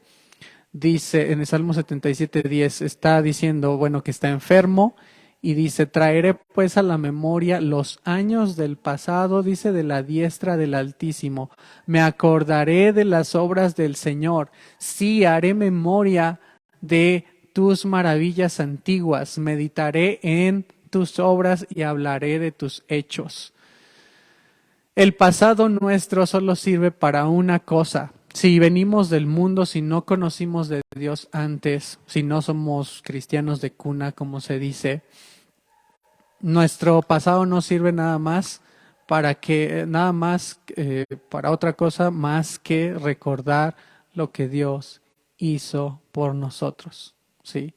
Dice en el Salmo 77:10, está diciendo, bueno, que está enfermo, y dice, traeré pues a la memoria los años del pasado, dice, de la diestra del Altísimo. Me acordaré de las obras del Señor. Sí, haré memoria de tus maravillas antiguas. Meditaré en tus obras y hablaré de tus hechos. El pasado nuestro solo sirve para una cosa. Si venimos del mundo, si no conocimos de Dios antes, si no somos cristianos de cuna, como se dice, nuestro pasado no sirve para otra cosa más que recordar lo que Dios hizo por nosotros, ¿sí?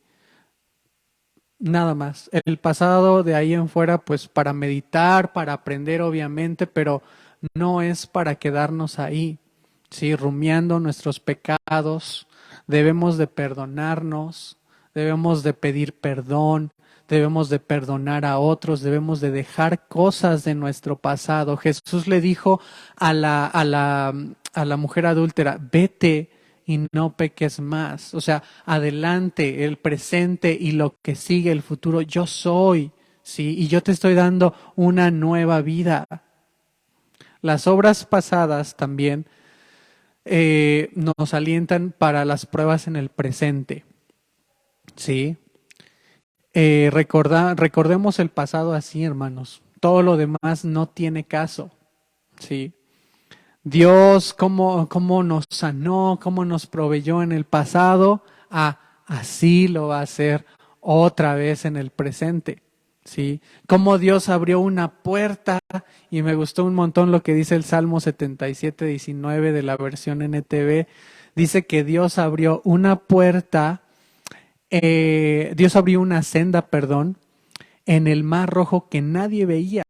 Nada más. El pasado de ahí en fuera, pues para meditar, para aprender, obviamente, pero no es para quedarnos ahí, ¿sí? Rumiando nuestros pecados. Debemos de perdonarnos, debemos de pedir perdón, debemos de perdonar a otros, debemos de dejar cosas de nuestro pasado. Jesús le dijo a la mujer adúltera, vete y no peques más. O sea, adelante, el presente y lo que sigue, el futuro, yo soy, ¿sí? Y yo te estoy dando una nueva vida. Las obras pasadas también nos alientan para las pruebas en el presente, ¿sí? Recordemos el pasado así, hermanos. Todo lo demás no tiene caso, ¿sí? Dios, cómo nos sanó, cómo nos proveyó en el pasado, así lo va a hacer otra vez en el presente, ¿sí? Cómo Dios abrió una puerta, y me gustó un montón lo que dice el Salmo 77:19 de la versión NTV, dice que Dios abrió una puerta, Dios abrió una senda, perdón, en el mar rojo que nadie veía,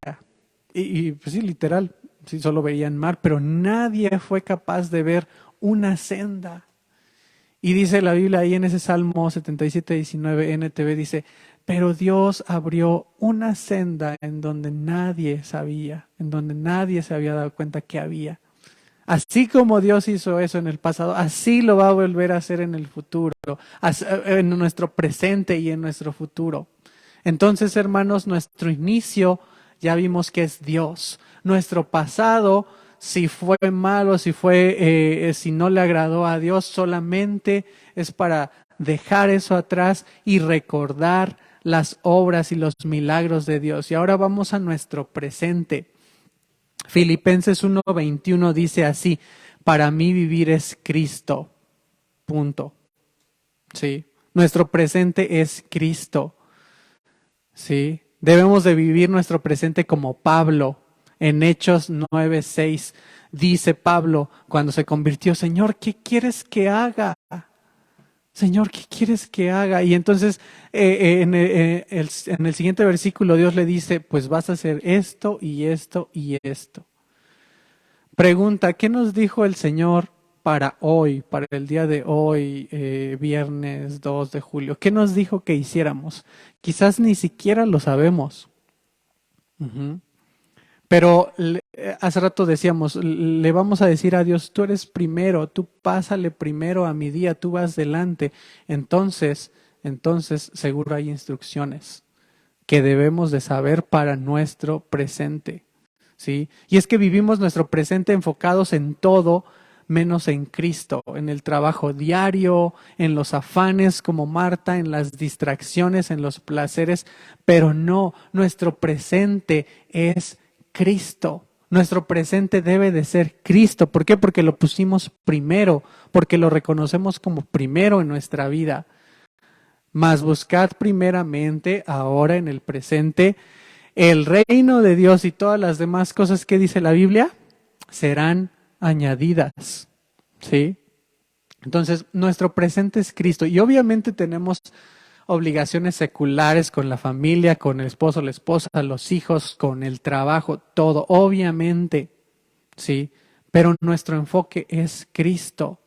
y pues sí, literal, sí, solo veían mar, pero nadie fue capaz de ver una senda. Y dice la Biblia ahí en ese Salmo 77:19 NTV, dice, pero Dios abrió una senda en donde nadie sabía, en donde nadie se había dado cuenta que había. Así como Dios hizo eso en el pasado, así lo va a volver a hacer en el futuro, en nuestro presente y en nuestro futuro. Entonces, hermanos, nuestro inicio ya vimos que es Dios. Nuestro pasado, si fue malo, si no le agradó a Dios, solamente es para dejar eso atrás y recordar las obras y los milagros de Dios. Y ahora vamos a nuestro presente. Filipenses 1:21 dice así, para mí vivir es Cristo. Punto. ¿Sí? Nuestro presente es Cristo. ¿Sí? Debemos de vivir nuestro presente como Pablo. En Hechos 9:6 dice Pablo cuando se convirtió, Señor, ¿qué quieres que haga? Señor, ¿qué quieres que haga? Y entonces en el siguiente versículo Dios le dice, pues vas a hacer esto y esto y esto. Pregunta, ¿qué nos dijo el Señor para hoy, para el día de hoy, viernes 2 de julio? ¿Qué nos dijo que hiciéramos? Quizás ni siquiera lo sabemos. Pero hace rato decíamos, le vamos a decir a Dios, tú eres primero, tú pásale primero a mi día, tú vas delante. Entonces seguro hay instrucciones que debemos de saber para nuestro presente, ¿sí? Y es que vivimos nuestro presente enfocados en todo menos en Cristo, en el trabajo diario, en los afanes como Marta, en las distracciones, en los placeres, pero no, nuestro presente es Cristo. Nuestro presente debe de ser Cristo. ¿Por qué? Porque lo pusimos primero, porque lo reconocemos como primero en nuestra vida. Mas buscad primeramente, ahora en el presente, el reino de Dios, y todas las demás cosas que dice la Biblia serán añadidas. ¿Sí? Entonces, nuestro presente es Cristo. Y obviamente tenemos obligaciones seculares con la familia, con el esposo, la esposa, los hijos, con el trabajo, todo, obviamente. ¿Sí? Pero nuestro enfoque es Cristo.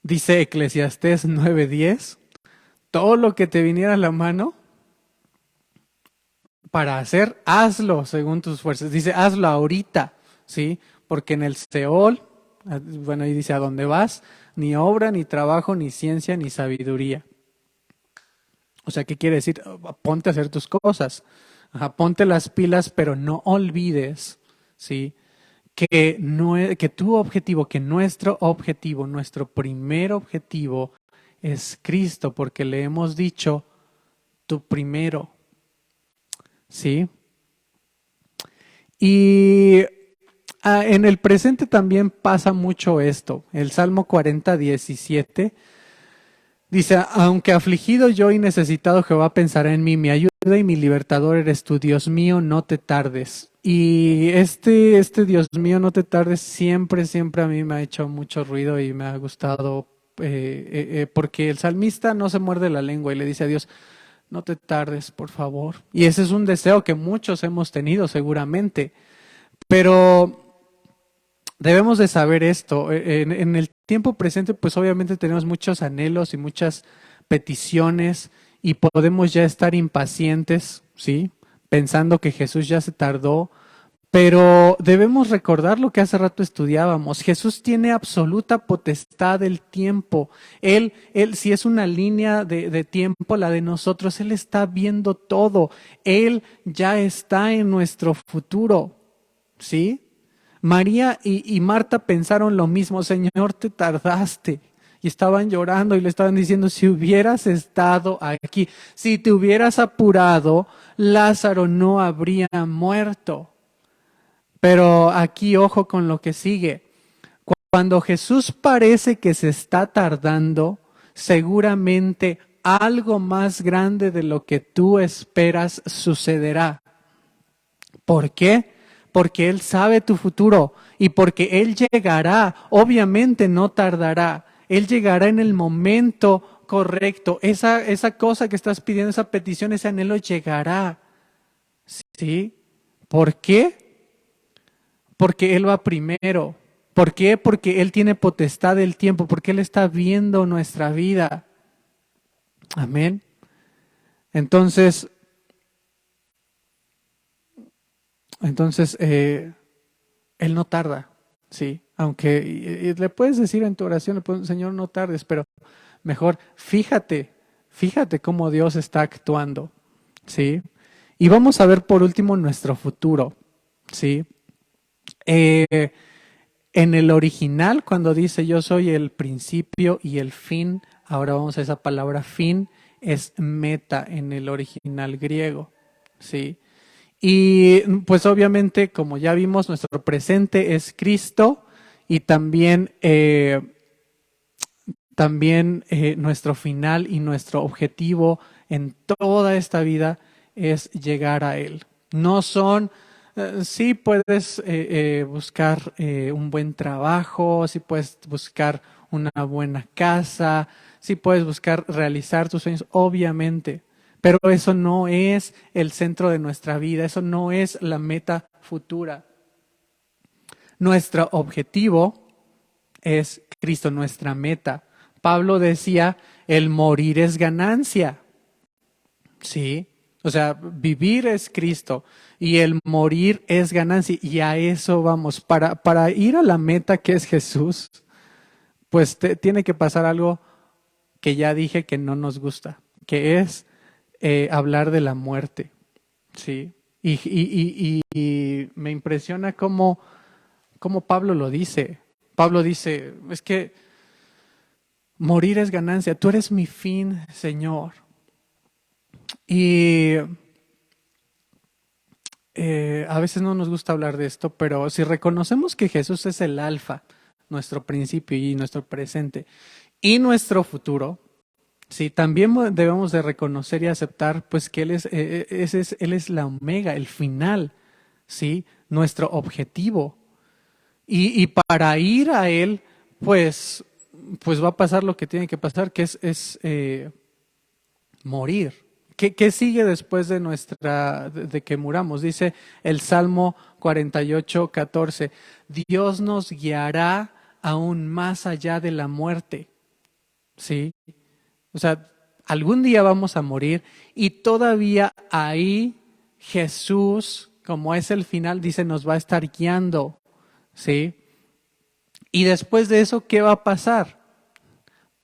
Dice Eclesiastés 9:10, todo lo que te viniera a la mano para hacer, hazlo según tus fuerzas. Dice, hazlo ahorita, ¿sí? Porque en el Seol, bueno, ahí dice, ¿a dónde vas? Ni obra, ni trabajo, ni ciencia, ni sabiduría. O sea, ¿qué quiere decir? Ponte a hacer tus cosas. Ajá, ponte las pilas, pero no olvides, ¿sí? Que tu objetivo, que nuestro objetivo, nuestro primer objetivo es Cristo, porque le hemos dicho, tu primero, ¿sí? Y en el presente también pasa mucho esto. El Salmo 40:17 dice, aunque afligido yo y necesitado, Jehová pensará en mí, mi ayuda y mi libertador eres tú, Dios mío, no te tardes. Y este Dios mío, no te tardes, siempre a mí me ha hecho mucho ruido y me ha gustado, porque el salmista no se muerde la lengua y le dice a Dios, no te tardes, por favor. Y ese es un deseo que muchos hemos tenido seguramente, pero debemos de saber esto. En el tiempo presente, pues obviamente tenemos muchos anhelos y muchas peticiones y podemos ya estar impacientes, ¿sí? Pensando que Jesús ya se tardó, pero debemos recordar lo que hace rato estudiábamos. Jesús tiene absoluta potestad del tiempo. Si es una línea de tiempo, la de nosotros, Él está viendo todo. Él ya está en nuestro futuro, ¿sí? María y Marta pensaron lo mismo, Señor, te tardaste. Y estaban llorando y le estaban diciendo, si hubieras estado aquí, si te hubieras apurado, Lázaro no habría muerto. Pero aquí ojo con lo que sigue. Cuando Jesús parece que se está tardando, seguramente algo más grande de lo que tú esperas sucederá. ¿Por qué? Porque Él sabe tu futuro y porque Él llegará, obviamente no tardará, Él llegará en el momento correcto. Esa cosa que estás pidiendo, esa petición, ese anhelo llegará. ¿Sí? ¿Por qué? Porque Él va primero. ¿Por qué? Porque Él tiene potestad del tiempo, porque Él está viendo nuestra vida. Amén. Entonces, Él no tarda, ¿sí? Aunque le puedes decir en tu oración, Señor, no tardes, pero mejor fíjate cómo Dios está actuando, ¿sí? Y vamos a ver por último nuestro futuro, ¿sí? En el original, cuando dice yo soy el principio y el fin, ahora vamos a esa palabra fin, es meta en el original griego, ¿sí? Y pues obviamente, como ya vimos, nuestro presente es Cristo y también nuestro final y nuestro objetivo en toda esta vida es llegar a Él. No son, sí puedes buscar un buen trabajo, sí puedes buscar una buena casa, sí puedes buscar realizar tus sueños, obviamente. Pero eso no es el centro de nuestra vida, eso no es la meta futura. Nuestro objetivo es Cristo, nuestra meta. Pablo decía, el morir es ganancia. Sí, o sea, vivir es Cristo y el morir es ganancia y a eso vamos. Para ir a la meta que es Jesús, pues tiene que pasar algo que ya dije que no nos gusta, que es hablar de la muerte, ¿sí? Y me impresiona cómo Pablo lo dice. Pablo dice, es que morir es ganancia, tú eres mi fin, Señor. Y a veces no nos gusta hablar de esto, pero si reconocemos que Jesús es el alfa, nuestro principio y nuestro presente, y nuestro futuro, sí, también debemos de reconocer y aceptar pues que Él es la omega, el final, sí, nuestro objetivo. Y para ir a Él, pues, pues va a pasar lo que tiene que pasar, que es morir. ¿Qué sigue después de de que muramos? Dice el Salmo 48:14. Dios nos guiará aún más allá de la muerte. ¿Sí? O sea, algún día vamos a morir y todavía ahí Jesús, como es el final, dice, nos va a estar guiando. ¿Sí? Y después de eso, ¿qué va a pasar?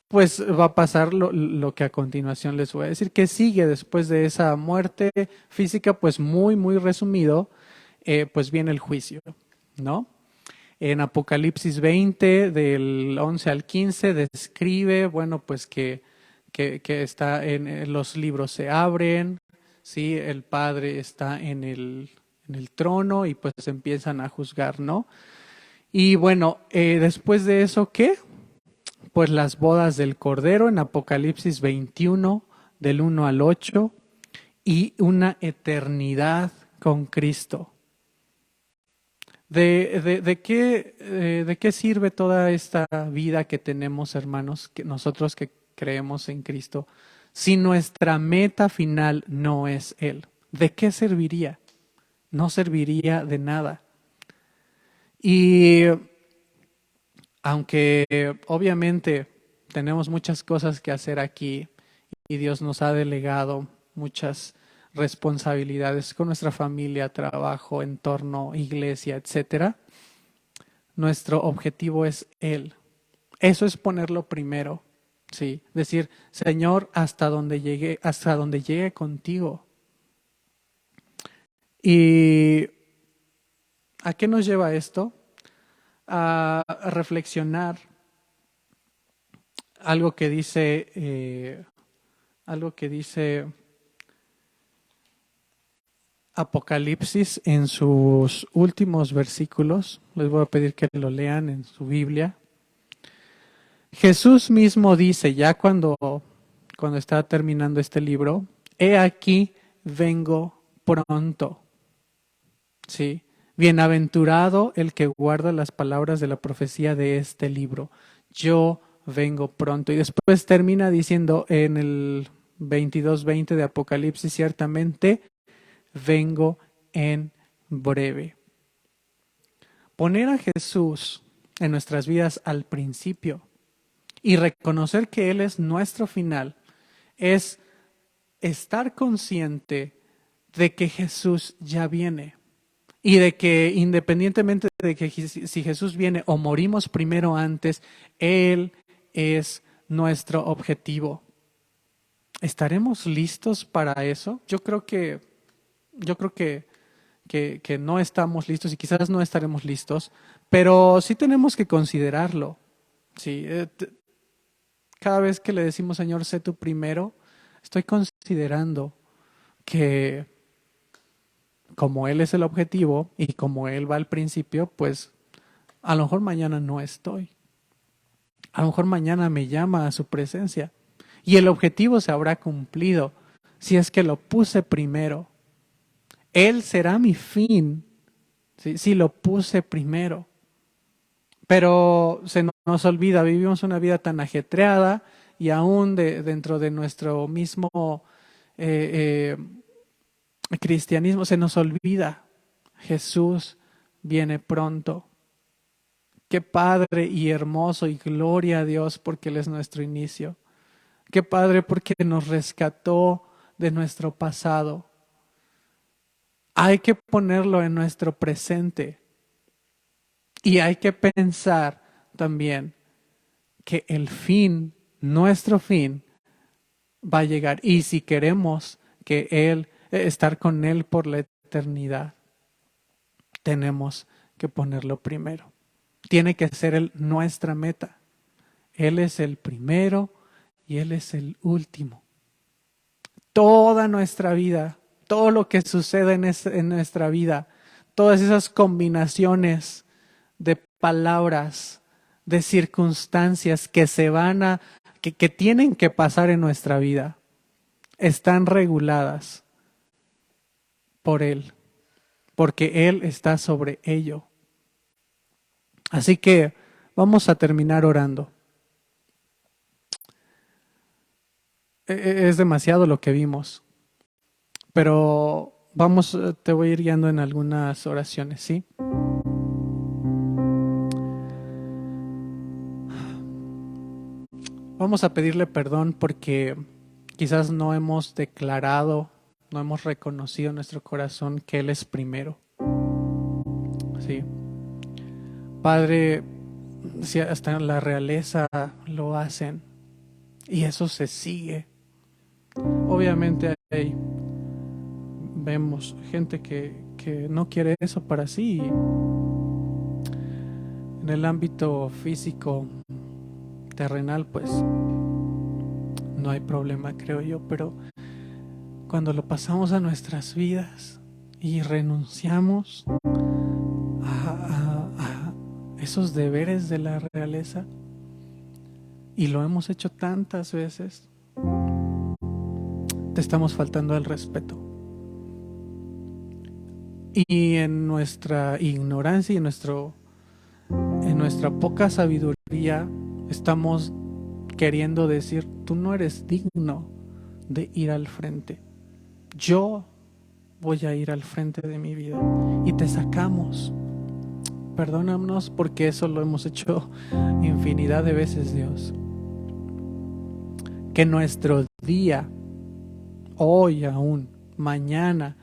Pues va a pasar lo que a continuación les voy a decir, que sigue después de esa muerte física, pues muy resumido, pues viene el juicio, ¿no? En Apocalipsis 20, del 11 al 15, describe, bueno, pues que está en los libros se abren, ¿sí? El Padre está en el trono y pues empiezan a juzgar, ¿no? Y bueno, después de eso, ¿qué? Pues las bodas del Cordero en Apocalipsis 21, del 1 al 8, y una eternidad con Cristo. ¿De qué sirve toda esta vida que tenemos, hermanos, que nosotros que creemos en Cristo, si nuestra meta final no es Él? ¿De qué serviría? No serviría de nada. Y aunque obviamente tenemos muchas cosas que hacer aquí y Dios nos ha delegado muchas responsabilidades con nuestra familia, trabajo, entorno, iglesia, etcétera, nuestro objetivo es Él. Eso es ponerlo primero, sí, decir, Señor, hasta donde llegue contigo. ¿Y a qué nos lleva esto? A reflexionar algo que dice Apocalipsis en sus últimos versículos. Les voy a pedir que lo lean en su Biblia. Jesús mismo dice, ya cuando está terminando este libro, he aquí, vengo pronto. ¿Sí? Bienaventurado el que guarda las palabras de la profecía de este libro. Yo vengo pronto. Y después termina diciendo en el 22:20 de Apocalipsis, ciertamente vengo en breve. Poner a Jesús en nuestras vidas al principio y reconocer que Él es nuestro final es estar consciente de que Jesús ya viene. Y de que independientemente de que si Jesús viene o morimos primero antes, Él es nuestro objetivo. ¿Estaremos listos para eso? Yo creo que no estamos listos y quizás no estaremos listos, pero sí tenemos que considerarlo. Sí, cada vez que le decimos, Señor, sé tú primero, estoy considerando que como Él es el objetivo y como Él va al principio, pues a lo mejor mañana no estoy. A lo mejor mañana me llama a su presencia y el objetivo se habrá cumplido si es que lo puse primero. Él será mi fin si lo puse primero. Pero se nos olvida, vivimos una vida tan ajetreada y aún dentro de nuestro mismo cristianismo se nos olvida. Jesús viene pronto. Qué padre y hermoso y gloria a Dios porque Él es nuestro inicio. Qué padre porque nos rescató de nuestro pasado. Hay que ponerlo en nuestro presente. Y hay que pensar también que el fin, nuestro fin, va a llegar. Y si queremos que estar con Él por la eternidad, tenemos que ponerlo primero. Tiene que ser nuestra meta. Él es el primero y Él es el último. Toda nuestra vida, todo lo que sucede en nuestra vida, todas esas combinaciones de palabras, de circunstancias que que tienen que pasar en nuestra vida, están reguladas por Él, porque Él está sobre ello. Así que vamos a terminar orando. Es demasiado lo que vimos, pero te voy a ir guiando en algunas oraciones, ¿sí? Vamos a pedirle perdón porque quizás no hemos declarado, no hemos reconocido en nuestro corazón que Él es primero. Sí. Padre, si hasta en la realeza lo hacen y eso se sigue. Obviamente vemos gente que no quiere eso para sí. En el ámbito físico, terrenal, pues no hay problema, creo yo, pero cuando lo pasamos a nuestras vidas y renunciamos a esos deberes de la realeza, y lo hemos hecho tantas veces, te estamos faltando al respeto. Y en nuestra ignorancia y en nuestra poca sabiduría estamos queriendo decir, tú no eres digno de ir al frente. Yo voy a ir al frente de mi vida y te sacamos. Perdónanos porque eso lo hemos hecho infinidad de veces, Dios. Que nuestro día, hoy aún, mañana,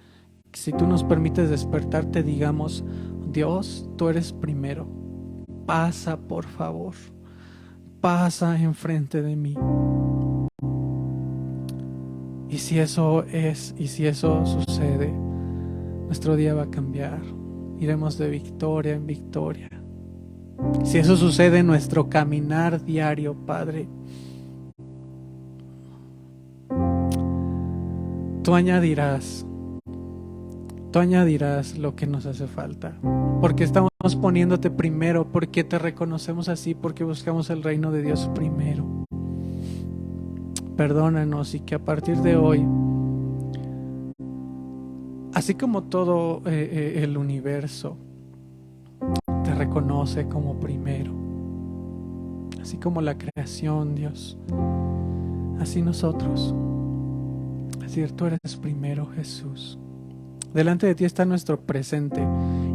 si tú nos permites despertarte, digamos, Dios, tú eres primero. Pasa, por favor. Pasa enfrente de mí. Y si eso sucede, nuestro día va a cambiar. Iremos de victoria en victoria. Si eso sucede en nuestro caminar diario, Padre, tú añadirás lo que nos hace falta. Porque estamos poniéndote primero, porque te reconocemos así, porque buscamos el reino de Dios primero. Perdónanos y que a partir de hoy, así como todo el universo te reconoce como primero, así como la creación, Dios, así nosotros, así tú eres primero, Jesús. Delante de ti está nuestro presente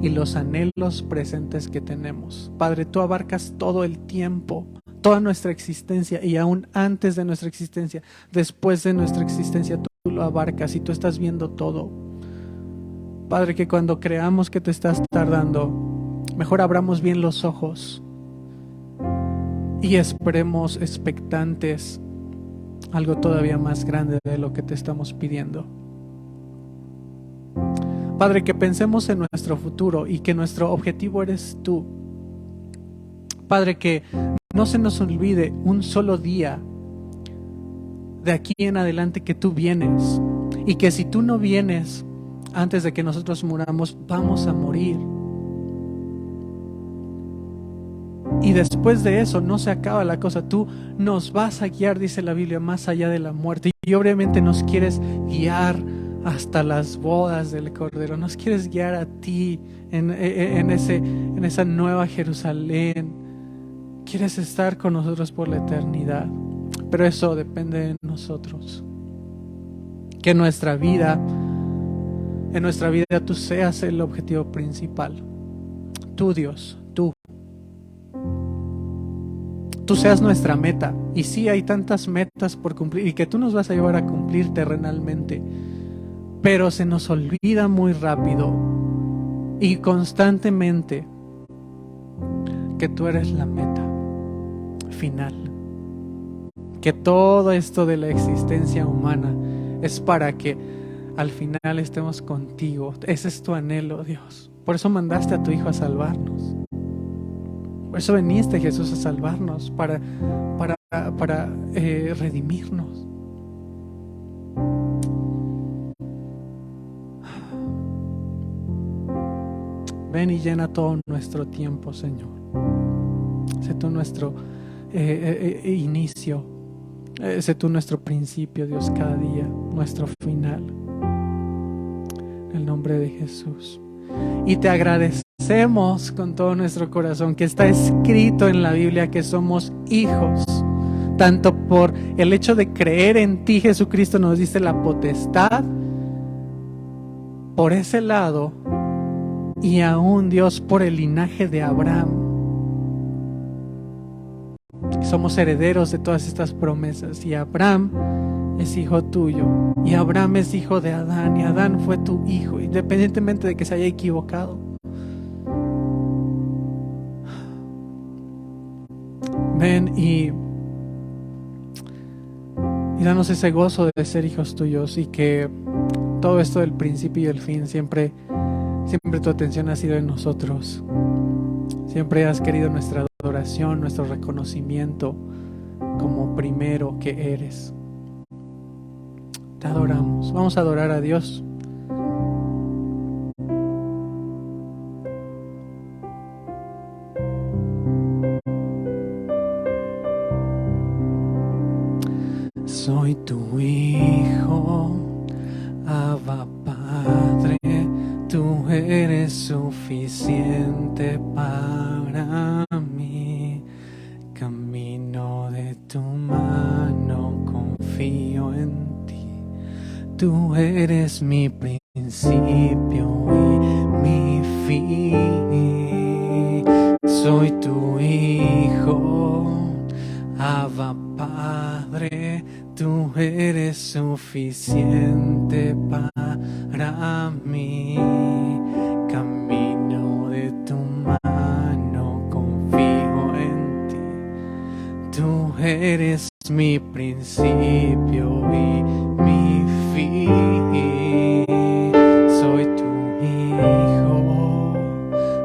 y los anhelos presentes que tenemos. Padre, tú abarcas todo el tiempo, toda nuestra existencia, y aún antes de nuestra existencia, después de nuestra existencia, tú lo abarcas y tú estás viendo todo. Padre, que cuando creamos que te estás tardando, mejor abramos bien los ojos y esperemos expectantes algo todavía más grande de lo que te estamos pidiendo. Padre, que pensemos en nuestro futuro y que nuestro objetivo eres tú. Padre, que no se nos olvide un solo día de aquí en adelante que tú vienes, y que si tú no vienes antes de que nosotros muramos, vamos a morir. Y después de eso no se acaba la cosa. Tú nos vas a guiar, dice la Biblia, más allá de la muerte. Y obviamente nos quieres guiar hasta las bodas del Cordero. Nos quieres guiar a ti en esa nueva Jerusalén. Quieres estar con nosotros por la eternidad. Pero eso depende de nosotros. Que en nuestra vida tú seas el objetivo principal. Tú, Dios, tú. tú seas nuestra meta. Y sí, hay tantas metas por cumplir y que tú nos vas a llevar a cumplir terrenalmente, pero se nos olvida muy rápido y constantemente que tú eres la meta final, que todo esto de la existencia humana es para que al final estemos contigo. Ese es tu anhelo, Dios. Por eso mandaste a tu Hijo a salvarnos. Por eso viniste, Jesús, a salvarnos, para redimirnos. Ven y llena todo nuestro tiempo, Señor. Sé tú nuestro inicio. Sé tú nuestro principio, Dios, cada día, nuestro final. En el nombre de Jesús. Y te agradecemos con todo nuestro corazón que está escrito en la Biblia que somos hijos. Tanto por el hecho de creer en ti, Jesucristo nos dice la potestad. Por ese lado. Y aún, Dios, por el linaje de Abraham. Somos herederos de todas estas promesas. Y Abraham es hijo tuyo. Y Abraham es hijo de Adán. Y Adán fue tu hijo, independientemente de que se haya equivocado. Ven y danos ese gozo de ser hijos tuyos. Y que todo esto del principio y el fin siempre tu atención ha sido en nosotros. Siempre has querido nuestra adoración, nuestro reconocimiento como primero que eres. Te adoramos. Vamos a adorar a Dios. Soy tu hijo, Abba Padre. Tú eres suficiente para mí. Camino de tu mano, confío en ti. Tú eres mi principio y mi fin. Soy tu hijo, Abba Padre. Tú eres suficiente para mí. Camino de tu mano, confío en ti. Tú eres mi principio y mi fin. Soy tu hijo,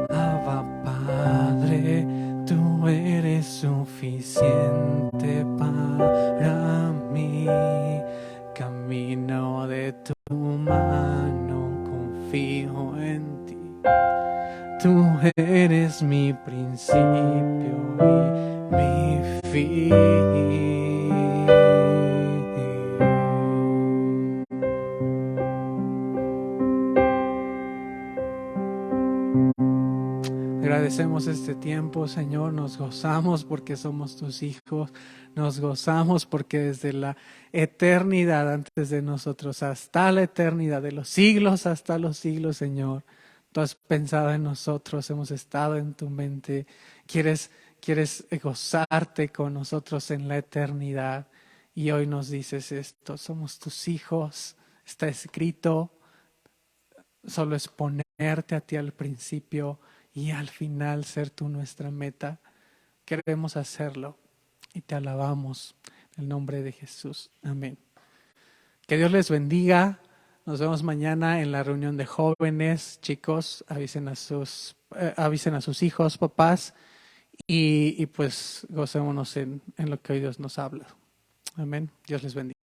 Abba Padre. Tú eres suficiente para mí. Camino de tu mano, confío en ti. Tú eres mi principio y mi fin. Agradecemos este tiempo, Señor. Nos gozamos porque somos tus hijos. Nos gozamos porque desde la eternidad antes de nosotros hasta la eternidad, de los siglos hasta los siglos, Señor, tú has pensado en nosotros, hemos estado en tu mente. Quieres gozarte con nosotros en la eternidad. Y hoy nos dices esto: somos tus hijos. Está escrito. Solo es ponerte a ti al principio y al final ser tú nuestra meta. Queremos hacerlo y te alabamos en el nombre de Jesús. Amén. Que Dios les bendiga. Nos vemos mañana en la reunión de jóvenes. Chicos, avisen a sus hijos, papás, y pues gocémonos en lo que hoy Dios nos habla. Amén. Dios les bendiga.